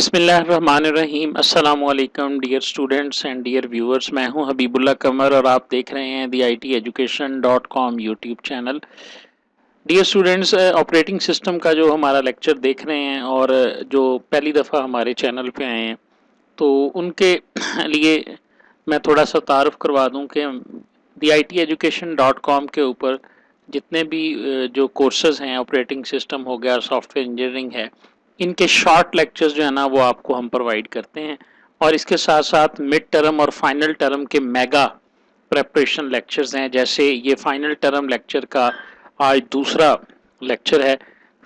बिस्मिल्लाहिर्रहमानिर्रहीम अस्सलाम वालेकुम dear students and dear viewers. मैं हूं हबीबुल्ला कमर और आप देख रहे हैं the ITeducation.com YouTube channel. Dear students, operating system का जो हमारा लेक्चर देख रहे हैं और जो पहली दफ़ा हमारे चैनल पे आए हैं तो उनके लिए मैं थोड़ा सा तारुफ करवा दूं कि दी ITeducation.com के ऊपर जितने भी जो कोर्सेज हैं, ऑपरेटिंग सिस्टम हो गया, सॉफ्टवेयर इंजीनियरिंग है, इनके शॉर्ट लेक्चर्स जो है ना वो आपको हम प्रोवाइड करते हैं। और इसके साथ साथ मिड टर्म और फाइनल टर्म के मेगा प्रेपरेशन लेक्चर्स हैं। जैसे ये फाइनल टर्म लेक्चर का आज दूसरा लेक्चर है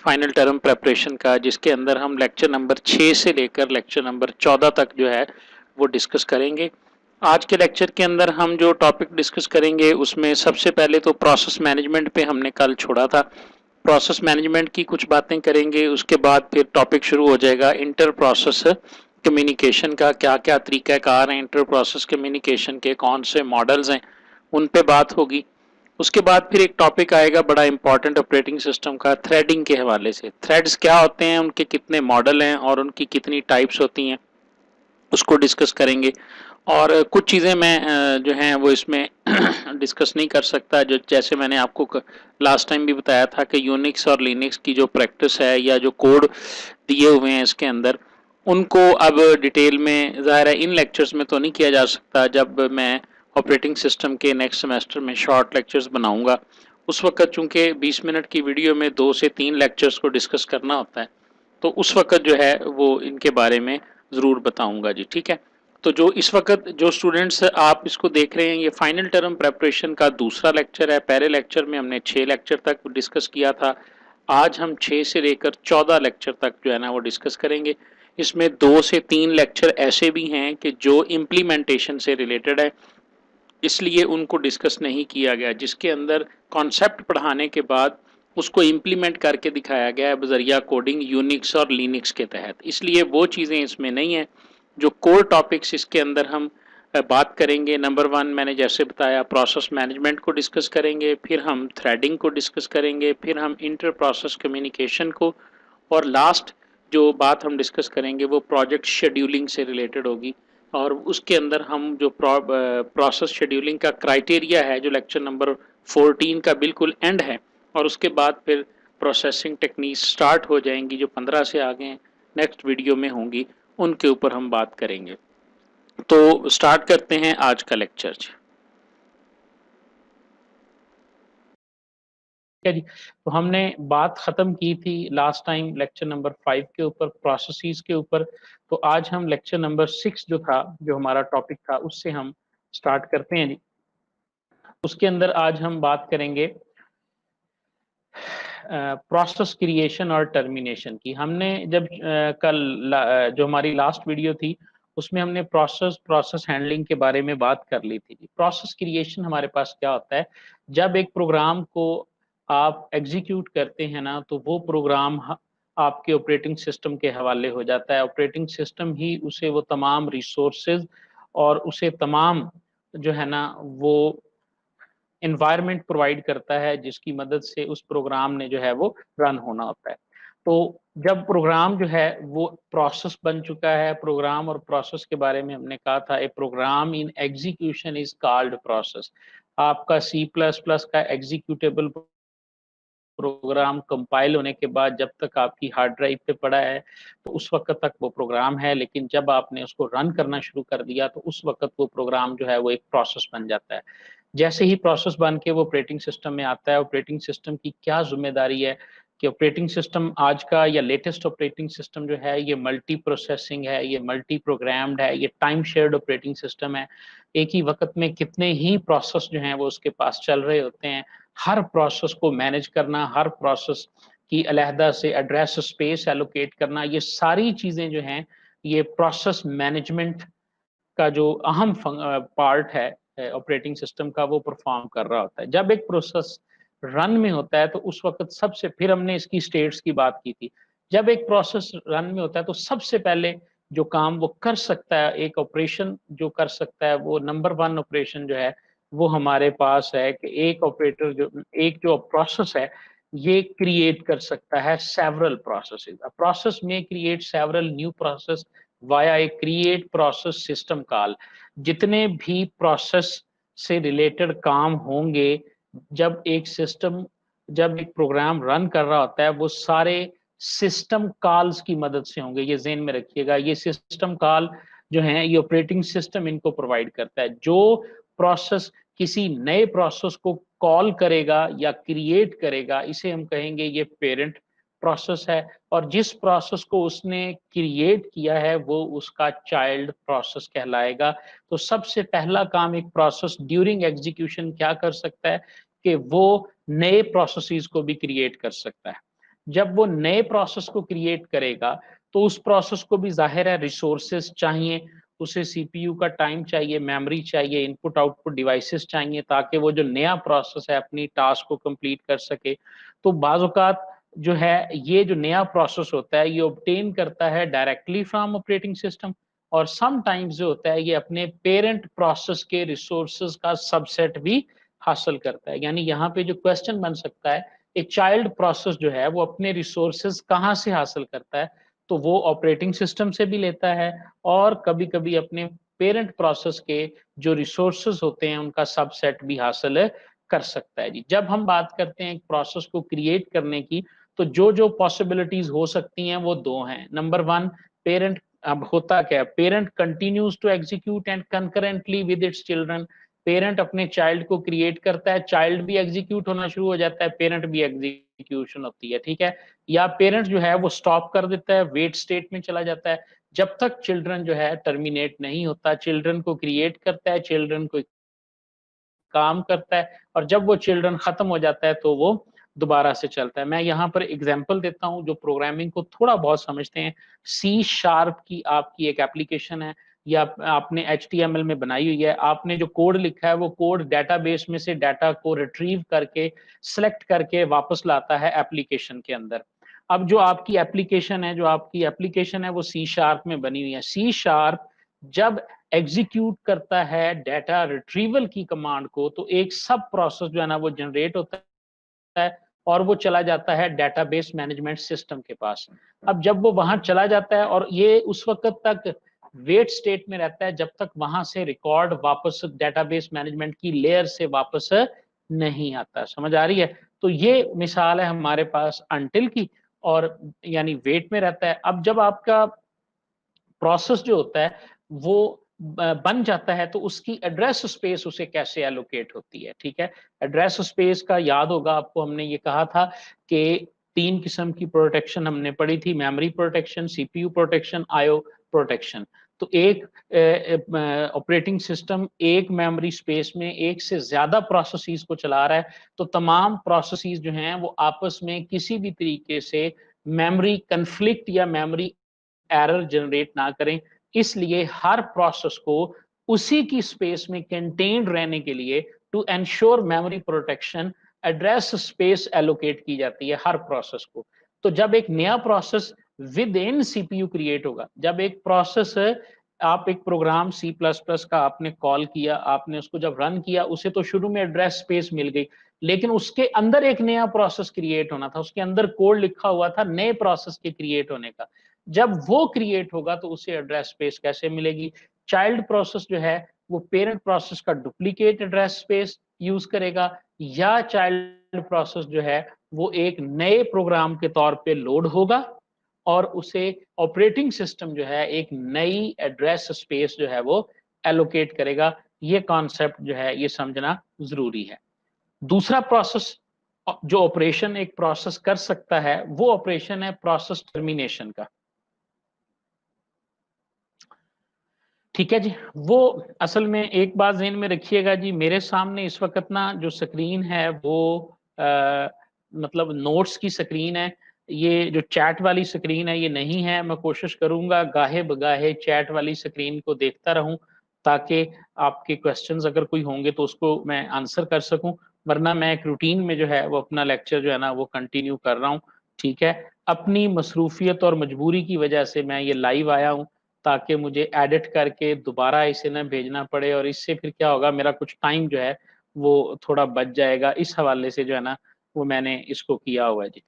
फाइनल टर्म प्रेपरेशन का, जिसके अंदर हम लेक्चर नंबर 6 से लेकर लेक्चर नंबर 14 तक जो है वो डिस्कस करेंगे। आज के लेक्चर के अंदर हम जो टॉपिक डिस्कस करेंगे उसमें सबसे पहले तो प्रोसेस मैनेजमेंट पे हमने कल छोड़ा था। प्रोसेस मैनेजमेंट की कुछ बातें करेंगे, उसके बाद फिर टॉपिक शुरू हो जाएगा इंटर प्रोसेस कम्युनिकेशन का। क्या क्या तरीक़ाकार हैं इंटर प्रोसेस कम्युनिकेशन के, कौन से मॉडल्स हैं, उन पे बात होगी। उसके बाद फिर एक टॉपिक आएगा बड़ा इंपॉर्टेंट ऑपरेटिंग सिस्टम का, थ्रेडिंग के हवाले से। थ्रेड्स क्या होते हैं, उनके कितने मॉडल हैं और उनकी कितनी टाइप्स होती हैं, उसको डिस्कस करेंगे। और कुछ चीज़ें मैं जो हैं वो इसमें डिस्कस नहीं कर सकता, जो जैसे मैंने आपको लास्ट टाइम भी बताया था कि यूनिक्स और लिनक्स की जो प्रैक्टिस है या जो कोड दिए हुए हैं इसके अंदर, उनको अब डिटेल में ज़ाहिर है इन लेक्चर्स में तो नहीं किया जा सकता। जब मैं ऑपरेटिंग सिस्टम के नेक्स्ट सेमेस्टर में शॉर्ट लेक्चर्स बनाऊंगा उस वक्त चूँकि 20 मिनट की वीडियो में 2 से 3 लेक्चर्स को डिस्कस करना होता है, तो उस वक्त जो है वो इनके बारे में ज़रूर बताऊंगा जी, ठीक है। तो जो इस वक्त जो स्टूडेंट्स आप इसको देख रहे हैं, ये फाइनल टर्म प्रेपरेशन का दूसरा लेक्चर है। पहले लेक्चर में हमने 6 लेक्चर तक डिस्कस किया था। आज हम 6 से लेकर 14 लेक्चर तक जो है ना वो डिस्कस करेंगे। इसमें 2 से 3 लेक्चर ऐसे भी हैं कि जो इम्प्लीमेंटेशन से रिलेटेड है, इसलिए उनको डिस्कस नहीं किया गया, जिसके अंदर कॉन्सेप्ट पढ़ाने के बाद उसको इम्प्लीमेंट करके दिखाया गया है बजरिया कोडिंग यूनिक्स और लिनक्स के तहत। इसलिए वो चीज़ें इसमें नहीं है। जो कोर टॉपिक्स इसके अंदर हम बात करेंगे, नंबर 1 मैंने जैसे बताया प्रोसेस मैनेजमेंट को डिस्कस करेंगे, फिर हम थ्रेडिंग को डिस्कस करेंगे, फिर हम इंटर प्रोसेस कम्युनिकेशन को, और लास्ट जो बात हम डिस्कस करेंगे वो प्रोजेक्ट शेड्यूलिंग से रिलेटेड होगी। और उसके अंदर हम जो प्रोसेस शेड्यूलिंग का क्राइटेरिया है जो लेक्चर नंबर 14 का बिल्कुल एंड है, और उसके बाद फिर प्रोसेसिंग टेक्निक स्टार्ट हो जाएंगी जो 15 से आगे नेक्स्ट वीडियो में होंगी, उनके ऊपर हम बात करेंगे। तो स्टार्ट करते हैं आज का लेक्चर। ठीक है जी। तो हमने बात ख़त्म की थी लास्ट टाइम लेक्चर नंबर 5 के ऊपर, प्रोसेसेस के ऊपर। तो आज हम लेक्चर नंबर 6 जो था, जो हमारा टॉपिक था, उससे हम स्टार्ट करते हैं जी। उसके अंदर आज हम बात करेंगे प्रोसेस क्रिएशन और टर्मिनेशन की। हमने जब कल जो हमारी लास्ट वीडियो थी उसमें हमने प्रोसेस हैंडलिंग के बारे में बात कर ली थी। प्रोसेस क्रिएशन हमारे पास क्या होता है, जब एक प्रोग्राम को आप एग्जीक्यूट करते हैं ना, तो वो प्रोग्राम आपके ऑपरेटिंग सिस्टम के हवाले हो जाता है। ऑपरेटिंग सिस्टम ही उसे वो तमाम रिसोर्सेज और उसे तमाम जो है ना वो एनवायरनमेंट प्रोवाइड करता है जिसकी मदद से उस प्रोग्राम ने जो है वो रन होना होता है। तो जब प्रोग्राम जो है वो प्रोसेस बन चुका है, प्रोग्राम और प्रोसेस के बारे में हमने कहा था, a program in execution is called process. आपका C++ का एग्जीक्यूटेबल प्रोग्राम कंपाइल होने के बाद जब तक आपकी हार्ड ड्राइव पे पड़ा है तो उस वक्त तक वो प्रोग्राम है, लेकिन जब आपने उसको रन करना शुरू कर दिया तो उस वक्त वो प्रोग्राम जो है वो एक प्रोसेस बन जाता है। जैसे ही प्रोसेस बन के वो ऑपरेटिंग सिस्टम में आता है, ऑपरेटिंग सिस्टम की क्या जिम्मेदारी है कि ऑपरेटिंग सिस्टम आज का या लेटेस्ट ऑपरेटिंग सिस्टम जो है ये मल्टी प्रोसेसिंग है, ये मल्टी प्रोग्राम्ड है, ये टाइम शेयर्ड ऑपरेटिंग सिस्टम है। एक ही वक्त में कितने ही प्रोसेस जो हैं वो उसके पास चल रहे होते हैं। हर प्रोसेस को मैनेज करना, हर प्रोसेस की अलहदा से एड्रेस स्पेस एलोकेट करना, ये सारी चीज़ें जो हैं ये प्रोसेस मैनेजमेंट का जो अहम पार्ट है ऑपरेटिंग सिस्टम का, वो परफॉर्म कर रहा होता है। जब एक प्रोसेस रन में होता है तो उस वक्त सबसे, फिर हमने इसकी स्टेट्स की बात की थी, जब एक प्रोसेस रन में होता है तो सबसे पहले जो काम वो कर सकता है, एक ऑपरेशन जो कर सकता है, वो नंबर 1 ऑपरेशन जो है वो हमारे पास है कि एक ऑपरेटर जो एक जो प्रोसेस है ये क्रिएट कर सकता है सेवरल प्रोसेसेस। अ प्रोसेस में create several new process via a create process system call. जितने भी प्रोसेस से रिलेटेड काम होंगे, जब एक सिस्टम, जब एक प्रोग्राम रन कर रहा होता है, वो सारे सिस्टम कॉल्स की मदद से होंगे। ये ज़हन में रखिएगा, ये सिस्टम कॉल जो हैं, ये ऑपरेटिंग सिस्टम इनको प्रोवाइड करता है। जो प्रोसेस किसी नए प्रोसेस को कॉल करेगा या क्रिएट करेगा, इसे हम कहेंगे ये पेरेंट प्रोसेस है, और जिस प्रोसेस को उसने क्रिएट किया है वो उसका चाइल्ड प्रोसेस कहलाएगा। तो सबसे पहला काम एक प्रोसेस ड्यूरिंग एग्जीक्यूशन क्या कर सकता है कि वो नए प्रोसेसेस को भी क्रिएट कर सकता है। जब वो नए प्रोसेस को क्रिएट करेगा, तो उस प्रोसेस को भी ज़ाहिर है रिसोर्सेज चाहिए, उसे सीपीयू का टाइम चाहिए, मेमोरी चाहिए, इनपुट आउटपुट डिवाइसेस चाहिए, ताकि वो जो नया प्रोसेस है अपनी टास्क को कंप्लीट कर सके। तो बाज़ औक़ात जो है, ये जो नया प्रोसेस होता है, ये ऑब्टेन करता है डायरेक्टली फ्रॉम ऑपरेटिंग सिस्टम, और सम टाइम्स जो होता है, ये अपने पेरेंट प्रोसेस के रिसोर्सेज का सबसेट भी हासिल करता है। यानी यहाँ पे जो क्वेश्चन बन सकता है, एक चाइल्ड प्रोसेस जो है वो अपने रिसोर्सेज कहाँ से हासिल करता है? तो वो ऑपरेटिंग सिस्टम से भी लेता है, और कभी-कभी अपने पेरेंट प्रोसेस के जो रिसोर्सेज होते हैं उनका सबसेट भी हासिल कर सकता है जी। जब हम बात करते हैं एक प्रोसेस को क्रिएट करने की, तो जो-जो पॉसिबिलिटीज़ हो सकती हैं वो 2 हैं। नंबर 1, पेरेंट, अब होता क्या है, parent continues to execute and concurrently with its children. Parent अपने चाइल्ड को क्रिएट करता है, चाइल्ड भी एग्जीक्यूट होना शुरू हो जाता है, पेरेंट भी एग्जीक्यूशन होती है, ठीक है? या पेरेंट जो है वो स्टॉप कर देता है, वेट स्टेट में चला जाता है, जब तक चिल्ड्रन जो है टर्मिनेट नहीं होता। चिल्ड्रन को क्रिएट करता है, चिल्ड्रन को काम करता है, और जब वो चिल्ड्रन खत्म हो जाता है तो वो दोबारा से चलता है। मैं यहाँ पर एग्जांपल देता हूँ जो प्रोग्रामिंग को थोड़ा बहुत समझते हैं। सी शार्प की आपकी एक एप्लीकेशन है, या आपने एचटीएमएल में बनाई हुई है। आपने जो कोड लिखा है वो कोड डेटाबेस में से डाटा को रिट्रीव करके, सेलेक्ट करके वापस लाता है एप्लीकेशन के अंदर। अब जो आपकी एप्लीकेशन है वो सी शार्प में बनी हुई है। सी शार्प जब एग्जीक्यूट करता है डाटा रिट्रीवल की कमांड को, तो एक सब प्रोसेस जो है ना वो जनरेट होता है, और वो चला जाता है डेटाबेस मैनेजमेंट सिस्टम के पास। अब जब वो वहां चला जाता है, और ये उस वक्त तक वेट स्टेट में रहता है जब तक वहां से रिकॉर्ड वापस डेटाबेस मैनेजमेंट की लेयर से वापस नहीं आता। समझ आ रही है? तो ये मिसाल है हमारे पास अनटिल की, और यानी वेट में रहता है। अब जब आपका प्रोसेस जो होता है वो बन जाता है, तो उसकी एड्रेस स्पेस उसे कैसे एलोकेट होती है, ठीक है? एड्रेस स्पेस का याद होगा आपको, हमने ये कहा था कि 3 किस्म की प्रोटेक्शन हमने पढ़ी थी, memory protection, CPU protection, IO protection. तो एक ऑपरेटिंग सिस्टम एक मेमोरी स्पेस में एक से ज़्यादा प्रोसेसेस को चला रहा है, तो तमाम प्रोसेसेस जो हैं वो आपस में किसी भी तरीके से मेमोरी कॉन्फ्लिक्ट या मेमोरी एरर जनरेट ना करें। इसलिए हर प्रोसेस को उसी की स्पेस में कंटेन्ड रहने के लिए, to ensure memory protection, address space allocate की जाती है हर प्रोसेस को। तो जब एक नया process with in CPU create होगा, जब एक प्रोसेस, आप एक प्रोग्राम सी प्लस प्लस का आपने कॉल किया, आपने उसको जब रन किया, उसे तो शुरू में एड्रेस स्पेस मिल गई, लेकिन उसके अंदर एक नया प्रोसेस क्रिएट होना था, उसके अंदर कोड लिखा हुआ था नए प्रोसेस के क्रिएट होने का। जब वो क्रिएट होगा तो उसे एड्रेस स्पेस कैसे मिलेगी? चाइल्ड प्रोसेस जो है वो पेरेंट प्रोसेस का डुप्लीकेट एड्रेस स्पेस यूज करेगा, या चाइल्ड प्रोसेस जो है वो एक नए प्रोग्राम के तौर पे लोड होगा, और उसे ऑपरेटिंग सिस्टम जो है एक नई एड्रेस स्पेस जो है वो एलोकेट करेगा। ये कॉन्सेप्ट जो है ये समझना जरूरी है। दूसरा प्रोसेस, जो ऑपरेशन एक प्रोसेस कर सकता है, वो ऑपरेशन है प्रोसेस टर्मिनेशन का। ठीक है जी। वो असल में एक बात ज़हन में रखिएगा जी, मेरे सामने इस वक़्त ना जो स्क्रीन है वो अ, मतलब नोट्स की स्क्रीन है। ये जो चैट वाली स्क्रीन है ये नहीं है। मैं कोशिश करूँगा गाहे-बगाहे चैट वाली स्क्रीन को देखता रहूँ, ताकि आपके क्वेश्चंस अगर कोई होंगे तो उसको मैं आंसर कर सकूँ। वरना मैं एक रूटीन में जो है वो अपना लेक्चर जो है ना वो कंटिन्यू कर रहा हूँ, ठीक है? अपनी मसरूफ़ियत और मजबूरी की वजह से मैं ये लाइव आया हूँ, ताकि मुझे एडिट करके दोबारा इसे ना भेजना पड़े, और इससे फिर क्या होगा, मेरा कुछ टाइम जो है वो थोड़ा बच जाएगा। इस हवाले से जो है ना वो मैंने इसको किया हुआ है जी।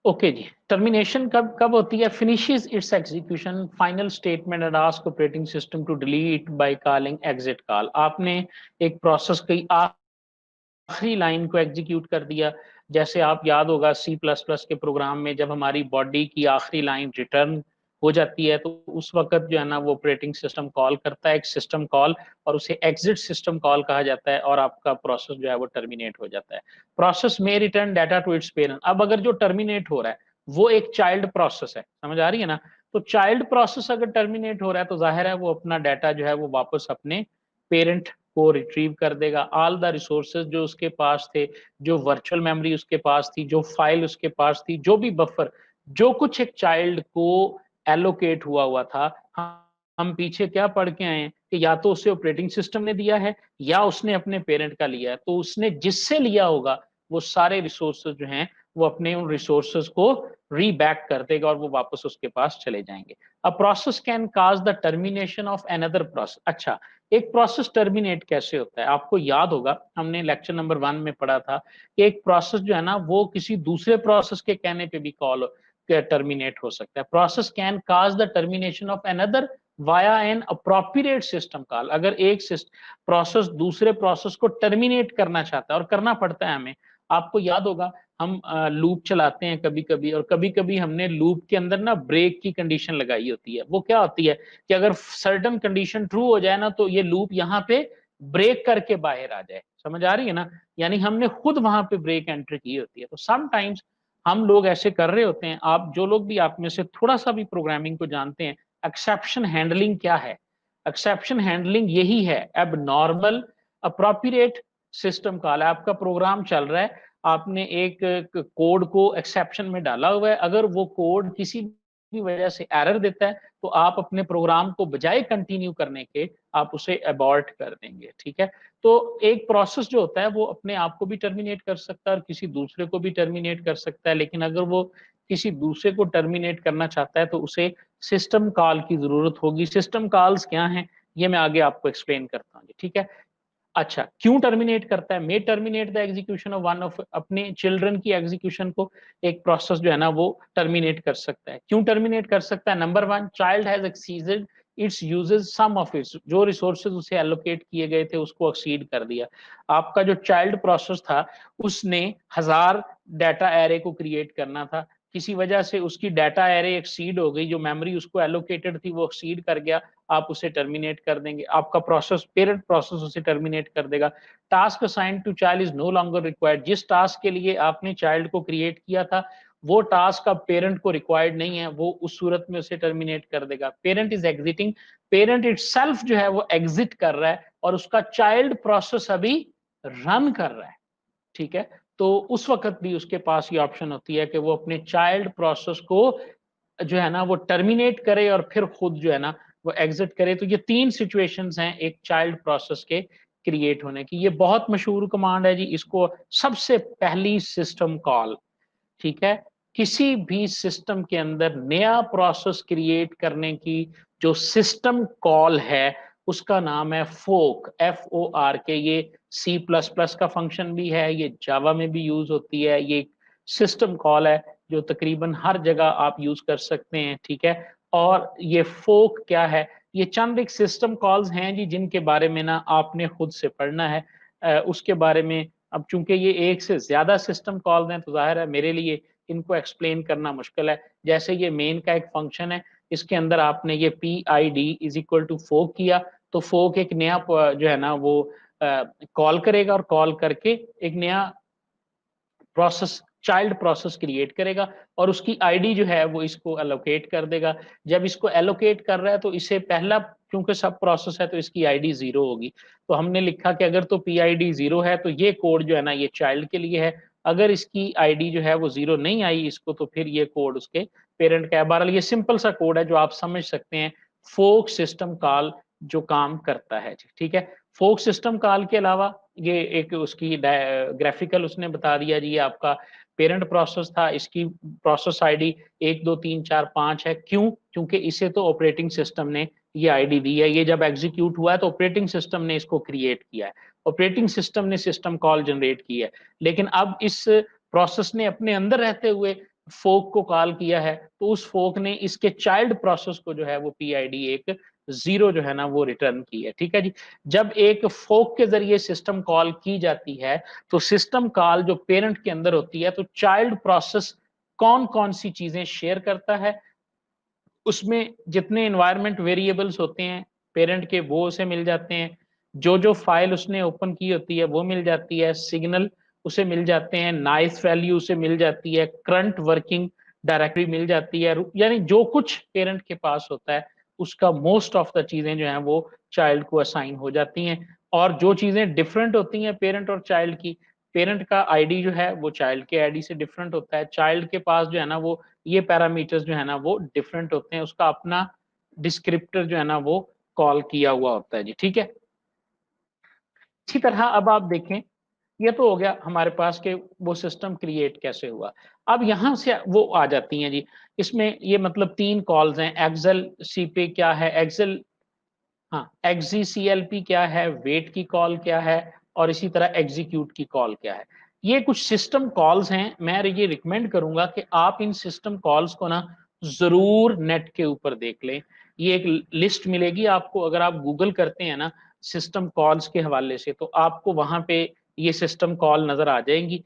ओके जी, टर्मिनेशन कब कब होती है? Finishes its execution final statement and ask operating system to delete by calling exit call. आपने एक प्रोसेस की आखिरी लाइन को एग्जीक्यूट कर दिया। जैसे आप याद होगा सी प्लस प्लस के प्रोग्राम में जब हमारी बॉडी की आखिरी लाइन रिटर्न हो जाती है तो उस वक्त जो है ना वो ऑपरेटिंग सिस्टम कॉल करता है एक सिस्टम कॉल, और उसे एग्जिट सिस्टम कॉल कहा जाता है, और आपका प्रोसेस जो है वो टर्मिनेट हो जाता है। प्रोसेस में return data to its parent. अब अगर जो टर्मिनेट हो रहा है वो एक चाइल्ड प्रोसेस है, समझ आ रही है ना? तो चाइल्ड प्रोसेस अगर टर्मिनेट हो रहा है तो जाहिर है वो अपना डाटा जो है वो वापस अपने पेरेंट को रिट्रीव कर देगा। ऑल द रिसोर्सेज जो उसके पास थे, जो वर्चुअल मेमोरी उसके पास थी, जो फाइल उसके पास थी, जो भी बफर, जो कुछ एक चाइल्ड को एलोकेट हुआ था, हम पीछे क्या पढ़ के आए हैं कि या तो उसे ऑपरेटिंग सिस्टम ने दिया है या उसने अपने पेरेंट का लिया है। तो उसने जिससे लिया होगा वो सारे रिसोर्सेज जो हैं वो अपने उन रिसोर्सेज को रीबैक कर देगा और वो वापस उसके पास चले जाएंगे। A process can cause the termination of another process. अच्छा, एक प्रोसेस टर्मिनेट कैसे होता है? आपको याद होगा हमने लेक्चर नंबर 1 में पढ़ा था कि एक प्रोसेस जो है ना वो किसी दूसरे प्रोसेस के कहने पे भी कॉल टर्मिनेट हो सकता है। Process can cause the termination of another via an appropriate system call. अगर एक प्रोसेस दूसरे प्रोसेस को टर्मिनेट करना चाहता है, और करना पड़ता है हमें। आपको याद होगा हम लूप चलाते हैं कभी-कभी, और कभी-कभी हमने लूप के अंदर ना ब्रेक की कंडीशन लगाई होती है। वो क्या होती है कि अगर सर्टेन कंडीशन ट्रू हो जाए ना तो ये लूप यहाँ पे ब्रेक करके बाहर आ जाए। समझ आ रही है ना? यानी हमने खुद वहां पे ब्रेक एंटर की होती है। तो समटाइम्स हम लोग ऐसे कर रहे होते हैं। आप जो लोग भी आप में से थोड़ा सा भी प्रोग्रामिंग को जानते हैं, एक्सेप्शन हैंडलिंग क्या है? एक्सेप्शन हैंडलिंग यही है, अब नॉर्मल अप्रोप्रिएट सिस्टम कॉल है। आपका प्रोग्राम चल रहा है, आपने एक कोड को एक्सेप्शन में डाला हुआ है। अगर वो कोड किसी भी वजह से एरर देता है तो आप अपने प्रोग्राम को बजाय कंटिन्यू करने के आप उसे अबॉर्ट कर देंगे। ठीक है? तो एक प्रोसेस जो होता है वो अपने आप को भी टर्मिनेट कर सकता है और किसी दूसरे को भी टर्मिनेट कर सकता है। लेकिन अगर वो किसी दूसरे को टर्मिनेट करना चाहता है तो उसे सिस्टम कॉल की जरूरत होगी। सिस्टम कॉल्स क्या हैं ये मैं आगे आपको एक्सप्लेन करता हूँ। ठीक है? अच्छा, क्यों टर्मिनेट करता है? May terminate the execution of one of, अपने चिल्ड्रन की एग्जीक्यूशन को एक प्रोसेस जो है ना वो टर्मिनेट कर सकता है। क्यों टर्मिनेट कर सकता है? Number 1, child has exceeded its usages some of its. जो रिसोर्सेज उसे एलोकेट किए गए थे उसको एक्सीड कर दिया। आपका जो चाइल्ड प्रोसेस था उसने 1000 डाटा एरे को क्रिएट करना था। किसी वजह से उसकी डाटा एरे एक्सीड हो गई, जो मेमोरी उसको एलोकेटेड थी वो एक्सीड कर गया, आप उसे टर्मिनेट कर देंगे। आपका प्रोसेस, पेरेंट प्रोसेस उसे टर्मिनेट कर देगा। Task assigned to child is no longer required. जिस टास्क के लिए आपने चाइल्ड को क्रिएट किया था वो टास्क अब पेरेंट को रिक्वायर्ड नहीं है, वो उस सूरत में उसे टर्मिनेट कर देगा। Parent is exiting, parent itself जो है वो एग्जिट कर रहा है और उसका चाइल्ड प्रोसेस अभी रन कर रहा है। ठीक है? तो उस वक्त भी उसके पास ये ऑप्शन होती है कि वो अपने चाइल्ड प्रोसेस को जो है ना वो टर्मिनेट करे और फिर खुद जो है ना वो एग्जिट करे। तो ये 3 सिचुएशंस हैं एक चाइल्ड प्रोसेस के क्रिएट होने की। ये बहुत मशहूर कमांड है जी, इसको सबसे पहली सिस्टम कॉल, ठीक है, किसी भी सिस्टम के अंदर नया प्रोसेस क्रिएट करने की जो सिस्टम कॉल है उसका नाम है फोक, FORK। ये सी प्लस प्लस का फंक्शन भी है, ये जावा में भी यूज होती है। ये सिस्टम कॉल है जो तकरीबन हर जगह आप यूज कर सकते हैं। ठीक है? और ये फोक क्या है? ये चंद एक सिस्टम कॉल्स हैं जी जिनके बारे में ना आपने खुद से पढ़ना है। उसके बारे में, अब चूंकि ये एक से ज्यादा सिस्टम कॉल्स हैं तो जाहिर है मेरे लिए इनको एक्सप्लेन करना मुश्किल है। जैसे ये मेन का एक फंक्शन है, इसके अंदर आपने ये PID इज इक्वल टू फोक किया तो फोक एक नया जो है ना वो कॉल करेगा और कॉल करके एक नया प्रोसेस, चाइल्ड प्रोसेस क्रिएट करेगा और उसकी आईडी जो है वो इसको एलोकेट कर देगा। जब इसको एलोकेट कर रहा है तो इसे पहला, क्योंकि सब प्रोसेस है तो इसकी आईडी 0 होगी। तो हमने लिखा कि अगर तो PID 0 है तो ये कोड जो है ना ये चाइल्ड के लिए है। अगर इसकी आईडी जो है वो 0 नहीं आई इसको तो फिर ये कोड उसके पेरेंट का है। बहरहाल ये सिंपल सा कोड है जो आप समझ सकते हैं फोक सिस्टम कॉल जो काम करता है। ठीक है? फोक सिस्टम कॉल के अलावा ये एक उसकी ग्राफिकल उसने बता दिया जी, ये आपका पेरेंट प्रोसेस था, इसकी प्रोसेस आईडी 1 2 3 4 5 है। क्यों? क्योंकि इसे तो ऑपरेटिंग सिस्टम ने ये आईडी दी है। ये जब एग्जीक्यूट हुआ है तो ऑपरेटिंग सिस्टम ने इसको क्रिएट किया है, ऑपरेटिंग सिस्टम ने सिस्टम कॉल जनरेट की है। लेकिन अब इस प्रोसेस ने अपने अंदर रहते हुए फोक को कॉल किया है, तो उस फोक ने इसके चाइल्ड प्रोसेस को जो है वो पीआईडी एक 0 जो है ना वो रिटर्न की है। ठीक है जी। जब एक फोक के जरिए सिस्टम कॉल की जाती है तो सिस्टम कॉल जो पेरेंट के अंदर होती है, तो चाइल्ड प्रोसेस कौन कौन सी चीजें शेयर करता है, उसमें जितने एनवायरनमेंट वेरिएबल्स होते हैं पेरेंट के वो उसे मिल जाते हैं, जो जो फाइल उसने ओपन की होती है वो मिल जाती है, सिग्नल उसे मिल जाते हैं, नाइस वैल्यू उसे मिल जाती है, करंट वर्किंग डायरेक्टरी मिल जाती है, यानी जो कुछ पेरेंट के पास होता है उसका मोस्ट ऑफ द चीजें जो हैं वो चाइल्ड को असाइन हो जाती हैं। और जो चीजें डिफरेंट होती हैं पेरेंट और चाइल्ड की, पेरेंट का आईडी जो है वो चाइल्ड के आईडी से डिफरेंट होता है, चाइल्ड के पास जो है ना वो ये पैरामीटर्स जो है ना वो डिफरेंट होते हैं, उसका अपना डिस्क्रिप्टर जो है ना वो कॉल किया हुआ होता है जी। ठीक है। इसी तरह अब आप देखें, ये तो हो गया हमारे पास के वो सिस्टम क्रिएट कैसे हुआ। अब यहां से वो आ जाती हैं जी। इसमें ये मतलब 3 कॉल्स हैं, एक्सेल सीपी क्या है, एक्सेल, हाँ, एक्जीसीएलपी क्या है, वेट की कॉल क्या है, और इसी तरह एग्जीक्यूट की कॉल क्या है। ये कुछ सिस्टम कॉल्स हैं। मैं ये रिकमेंड करूंगा कि आप इन सिस्टम कॉल्स को ना जरूर नेट के ऊपर देख लें। ये एक लिस्ट मिलेगी आपको अगर आप गूगल करते हैं ना सिस्टम कॉल्स के हवाले से, तो आपको वहां पे ये सिस्टम कॉल नजर आ जाएंगी।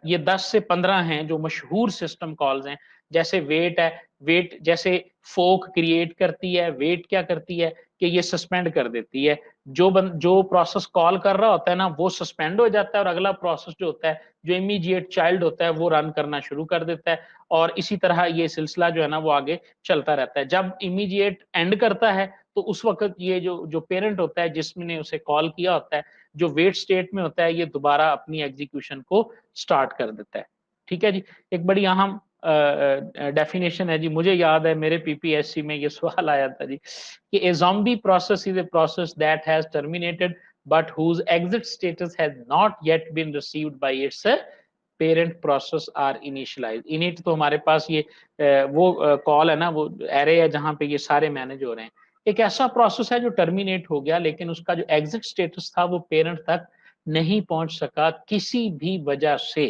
ये 10 से 15 हैं जो मशहूर सिस्टम कॉल्स हैं। जैसे वेट है, वेट जैसे फोक क्रिएट करती है, वेट क्या करती है कि ये सस्पेंड कर देती है। जो प्रोसेस कॉल कर रहा होता है ना वो सस्पेंड हो जाता है और अगला प्रोसेस जो होता है, जो इमीडिएट चाइल्ड होता है वो रन करना शुरू कर देता है, और इसी तरह ये सिलसिला जो है ना वो आगे चलता रहता है। जब इमीडिएट एंड करता है तो उस वक्त ये जो जो पेरेंट होता है जिसने उसे कॉल किया होता है, जो वेट स्टेट में होता है, ये दोबारा अपनी एग्जीक्यूशन को स्टार्ट कर देता है। ठीक है जी। एक बड़ी अहम डेफिनेशन है जी, मुझे याद है मेरे पीपीएससी में ये सवाल आया था जी कि a zombie process is a process that has terminated but whose exit status has not yet been received by its parent process are initialized। init तो हमारे पास ये वो कॉल है ना, वो एरे है जहां पे ये सारे मैनेज हो रहे हैं। एक ऐसा प्रोसेस है जो टर्मिनेट हो गया लेकिन उसका जो एग्जिट स्टेटस था वो पेरेंट तक नहीं पहुंच सका किसी भी वजह से।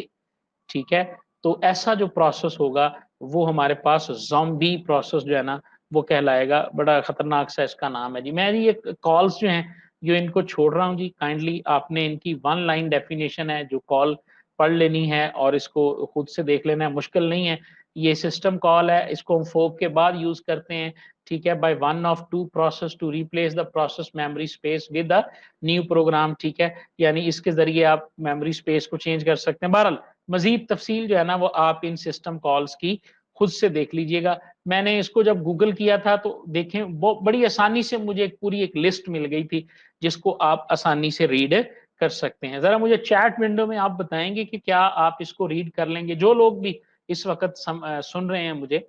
ठीक है। तो ऐसा जो प्रोसेस होगा वो हमारे पास ज़ॉम्बी प्रोसेस जो है ना वो कहलाएगा। बड़ा खतरनाक सा इसका नाम है जी। मैं जी ये कॉल्स जो हैं जो इनको छोड़ रहा हूँ जी, काइंडली आपने इनकी 1 लाइन डेफिनेशन है जो कॉल पढ़ लेनी है और इसको खुद से देख लेना है, मुश्किल नहीं है। ये सिस्टम कॉल है, इसको हम फोक के बाद यूज करते हैं। ठीक है। By one of two process to replace the process memory space with the new program. ठीक है। यानी इसके जरिए आप मेमोरी स्पेस को चेंज कर सकते हैं। बहरहाल मजीद तफसील जो है ना वो आप इन सिस्टम कॉल्स की खुद से देख लीजिएगा। मैंने इसको जब गूगल किया था तो देखें वो बड़ी आसानी से मुझे एक पूरी एक लिस्ट मिल गई थी जिसको आप आसानी से रीड कर सकते हैं। जरा मुझे चैट विंडो में आप बताएंगे कि क्या आप इसको रीड कर लेंगे, जो लोग भी इस वक्त सुन रहे हैं मुझे,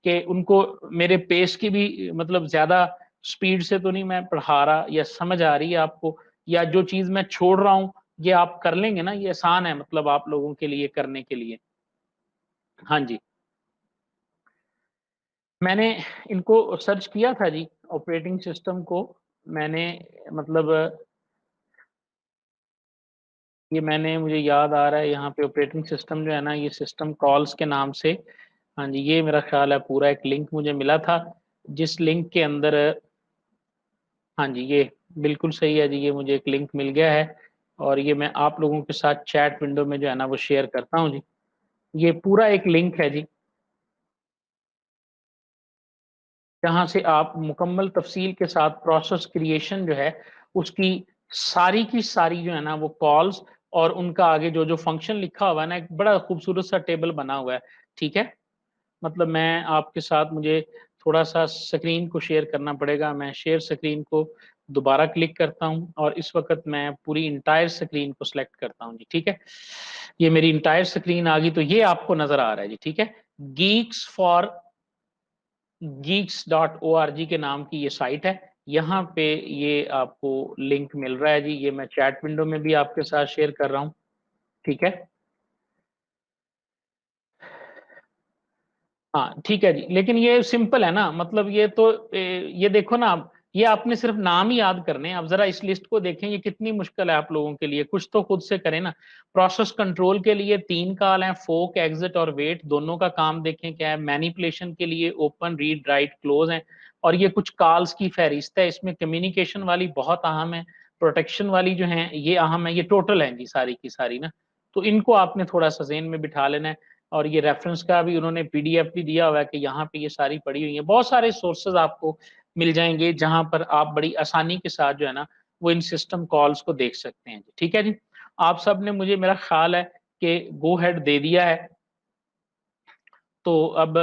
कि उनको मेरे पेस की भी मतलब ज्यादा स्पीड से तो नहीं मैं पढ़ा रहा, या समझ आ रही है आपको, या जो चीज मैं छोड़ रहा हूँ ये आप कर लेंगे ना, ये आसान है मतलब आप लोगों के लिए करने के लिए। हाँ जी। मैंने इनको सर्च किया था जी, ऑपरेटिंग सिस्टम को मैंने मतलब ये मैंने मुझे याद आ रहा है यहाँ पे ऑपरेटिंग सिस्टम जो है ना ये सिस्टम कॉल्स के नाम से, हाँ जी, ये मेरा ख्याल है पूरा एक लिंक मुझे मिला था जिस लिंक के अंदर, हाँ जी, ये बिल्कुल सही है जी, ये मुझे एक लिंक मिल गया है और ये मैं आप लोगों के साथ चैट विंडो में जो है ना वो शेयर करता हूँ जी। ये पूरा एक लिंक है जी जहाँ से आप मुकम्मल तफसील के साथ प्रोसेस क्रिएशन जो है उसकी सारी की सारी जो है ना वो कॉल्स और उनका आगे जो जो फंक्शन लिखा हुआ है ना, एक बड़ा खूबसूरत सा टेबल बना हुआ है। ठीक है। मतलब मैं आपके साथ मुझे थोड़ा सा स्क्रीन को शेयर करना पड़ेगा। मैं शेयर स्क्रीन को दोबारा क्लिक करता हूँ और इस वक्त मैं पूरी इंटायर स्क्रीन को सिलेक्ट करता हूँ जी। ठीक है। ये मेरी इंटायर स्क्रीन आ गई, तो ये आपको नजर आ रहा है जी। ठीक है। गीक्स फॉर geeks.org के नाम की ये साइट है। यहाँ पे ये आपको लिंक मिल रहा है जी, ये मैं चैट विंडो में भी आपके साथ शेयर कर रहा हूँ। ठीक है। हाँ ठीक है जी, लेकिन ये सिंपल है ना, मतलब ये तो ये देखो ना आप, ये आपने सिर्फ नाम ही याद करने हैं। आप जरा इस लिस्ट को देखें, ये कितनी मुश्किल है आप लोगों के लिए, कुछ तो खुद से करें ना। प्रोसेस कंट्रोल के लिए 3 कॉल हैं, फोक, एग्जिट और वेट, दोनों का काम देखें क्या है। मैनिपुलेशन के लिए ओपन, रीड, राइट, क्लोज है। और ये कुछ कॉल्स की फहरिस्त है, इसमें कम्युनिकेशन वाली बहुत अहम है, प्रोटेक्शन वाली जो है ये अहम है, ये टोटल है जी सारी की सारी ना। तो इनको आपने थोड़ा सा ज़हन में बिठा लेना है। और ये रेफरेंस का भी उन्होंने पीडीएफ भी दिया हुआ है कि यहाँ पे ये सारी पड़ी हुई है। बहुत सारे सोर्सेज आपको मिल जाएंगे जहां पर आप बड़ी आसानी के साथ जो है ना वो इन सिस्टम कॉल्स को देख सकते हैं। ठीक है जी, आप सब ने मुझे, मेरा ख्याल है कि गो हेड दे दिया है। तो अब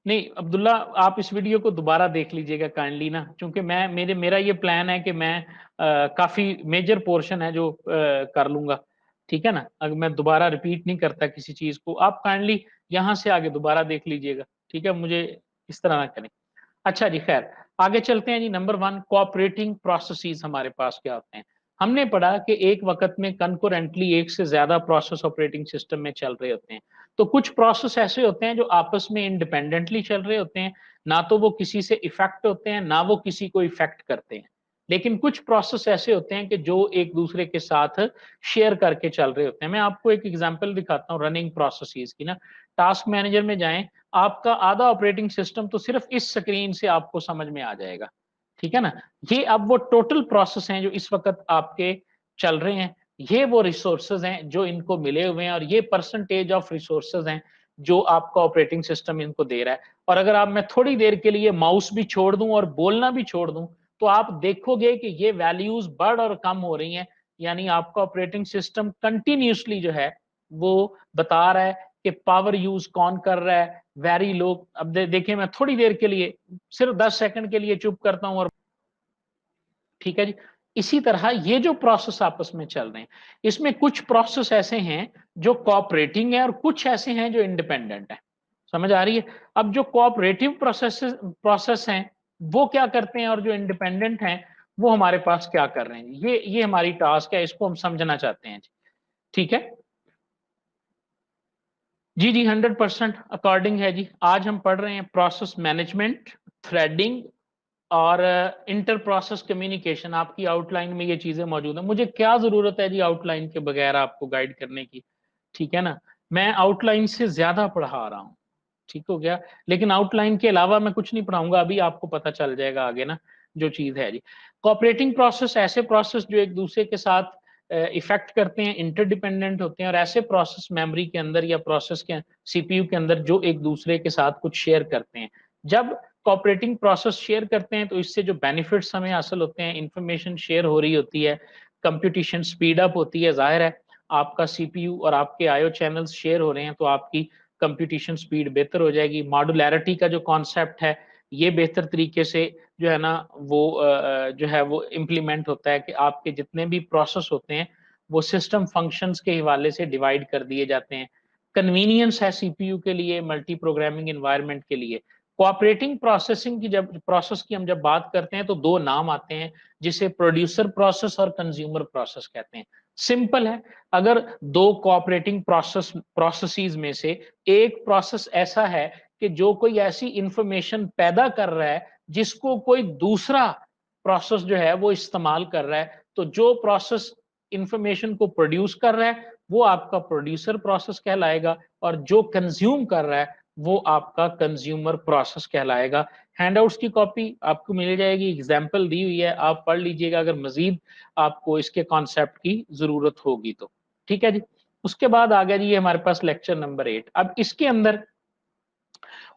नहीं अब्दुल्ला, आप इस वीडियो को दोबारा देख लीजिएगा काइंडली ना, क्योंकि मैं मेरा ये प्लान है कि मैं काफी मेजर पोर्शन है जो कर लूंगा। ठीक है ना, अगर मैं दोबारा रिपीट नहीं करता किसी चीज को, आप काइंडली यहाँ से आगे दोबारा देख लीजिएगा। ठीक है, मुझे इस तरह ना करें। अच्छा जी, खैर आगे चलते हैं जी। नंबर 1, कोऑपरेटिंग प्रोसेसेस हमारे पास क्या होते हैं। हमने पढ़ा कि एक वक्त में कंकरेंटली एक से ज्यादा प्रोसेस ऑपरेटिंग सिस्टम में चल रहे होते हैं। तो कुछ प्रोसेस ऐसे होते हैं जो आपस में इंडिपेंडेंटली चल रहे होते हैं, ना तो वो किसी से इफेक्ट होते हैं ना वो किसी को इफेक्ट करते हैं। लेकिन कुछ प्रोसेस ऐसे होते हैं कि जो एक दूसरे के साथ शेयर करके चल रहे होते हैं। मैं आपको एक एग्जांपल दिखाता हूँ रनिंग प्रोसेसेस की ना। टास्क मैनेजर में जाएं, आपका आधा ऑपरेटिंग सिस्टम तो सिर्फ इस स्क्रीन से आपको समझ में आ जाएगा। ठीक है ना, ये अब वो टोटल प्रोसेस हैं जो इस वक्त आपके चल रहे हैं। ये वो रिसोर्सेज हैं जो इनको मिले हुए हैं, और ये परसेंटेज ऑफ रिसोर्सेज हैं जो आपका ऑपरेटिंग सिस्टम इनको दे रहा है। और अगर आप, मैं थोड़ी देर के लिए माउस भी छोड़ दूं और बोलना भी छोड़ दूं, तो आप देखोगे कि ये वैल्यूज बढ़ और कम हो रही हैं। यानी आपका ऑपरेटिंग सिस्टम कंटिन्यूसली जो है वो बता रहा है कि पावर यूज कौन कर रहा है, वेरी लो। अब देखिए, मैं थोड़ी देर के लिए, सिर्फ 10 सेकंड के लिए चुप करता हूं और ठीक है जी। इसी तरह ये जो प्रोसेस आपस में चल रहे हैं, इसमें कुछ प्रोसेस ऐसे हैं जो कोऑपरेटिंग है और कुछ ऐसे हैं जो इंडिपेंडेंट है। समझ आ रही है? अब जो कोऑपरेटिव प्रोसेस हैं वो क्या करते हैं, और जो इंडिपेंडेंट हैं वो हमारे पास क्या कर रहे हैं। ये हमारी टास्क है, इसको हम समझना चाहते हैं। ठीक है जी, जी 100% अकॉर्डिंग है जी। आज हम पढ़ रहे हैं प्रोसेस मैनेजमेंट, थ्रेडिंग और इंटर प्रोसेस कम्युनिकेशन। आपकी आउटलाइन में ये चीजें मौजूद हैं। मुझे क्या जरूरत है जी आउटलाइन के बगैर आपको गाइड करने की। ठीक है ना, मैं आउटलाइन से ज्यादा पढ़ा रहा हूँ। ठीक हो गया, लेकिन आउटलाइन के अलावा मैं कुछ नहीं पढ़ाऊंगा, अभी आपको पता चल जाएगा आगे ना जो चीज है जी। कोऑपरेटिंग प्रोसेस ऐसे प्रोसेस जो एक दूसरे के साथ इफेक्ट करते हैं, इंटरडिपेंडेंट होते हैं। और ऐसे प्रोसेस मेमोरी के अंदर या प्रोसेस के सीपीयू के अंदर जो एक दूसरे के साथ कुछ शेयर करते हैं। जब कोऑपरेटिंग प्रोसेस शेयर करते हैं तो इससे जो बेनिफिट्स हमें हासिल होते हैं, इंफॉर्मेशन शेयर हो रही होती है, कंप्यूटेशन स्पीड अप होती है। जाहिर है आपका सीपीयू और आपके आईओ चैनल्स शेयर हो रहे हैं तो आपकी कंप्यूटेशन स्पीड बेहतर हो जाएगी। मॉडुलैरिटी का जो कॉन्सेप्ट है ये बेहतर तरीके से जो है ना वो जो है वो इम्प्लीमेंट होता है कि आपके जितने भी प्रोसेस होते हैं वो सिस्टम फंक्शंस के हवाले से डिवाइड कर दिए जाते हैं। कन्वीनियंस है सीपीयू के लिए, मल्टी प्रोग्रामिंग एनवायरनमेंट के लिए। कोऑपरेटिंग प्रोसेसिंग की जब प्रोसेस की हम जब बात करते हैं तो दो नाम आते हैं, जिसे प्रोड्यूसर प्रोसेस और कंज्यूमर प्रोसेस कहते हैं। सिंपल है, अगर दो कोऑपरेटिंग प्रोसेसेस में से एक प्रोसेस ऐसा है कि जो कोई ऐसी इंफॉर्मेशन पैदा कर रहा है जिसको कोई दूसरा प्रोसेस जो है वो इस्तेमाल कर रहा है, तो जो प्रोसेस इंफॉर्मेशन को प्रोड्यूस कर रहा है वो आपका प्रोड्यूसर प्रोसेस कहलाएगा, और जो कंज्यूम कर रहा है वो आपका कंज्यूमर प्रोसेस कहलाएगा। हैंडआउट्स की कॉपी आपको मिल जाएगी, एग्जाम्पल दी हुई है, आप पढ़ लीजिएगा अगर मजीद आपको इसके कॉन्सेप्ट की जरूरत होगी तो। ठीक है जी, उसके बाद आ गया जी ये हमारे पास लेक्चर नंबर 8। अब इसके अंदर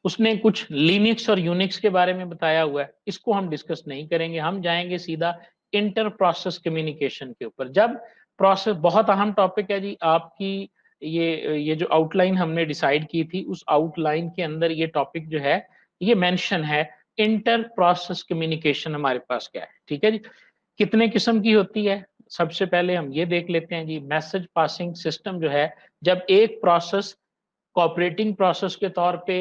उसने कुछ लिनक्स और यूनिक्स के बारे में बताया हुआ है, इसको हम डिस्कस नहीं करेंगे, हम जाएंगे सीधा इंटर प्रोसेस कम्युनिकेशन के ऊपर। जब प्रोसेस, बहुत अहम टॉपिक है जी आपकी, ये जो आउटलाइन हमने डिसाइड की थी उस आउटलाइन के अंदर ये टॉपिक जो है ये मेंशन है। इंटर प्रोसेस कम्युनिकेशन हमारे पास क्या है। ठीक है जी, कितने किस्म की होती है, सबसे पहले हम ये देख लेते हैं जी। मैसेज पासिंग सिस्टम जो है, जब एक प्रोसेस कोऑपरेटिंग प्रोसेस के तौर पे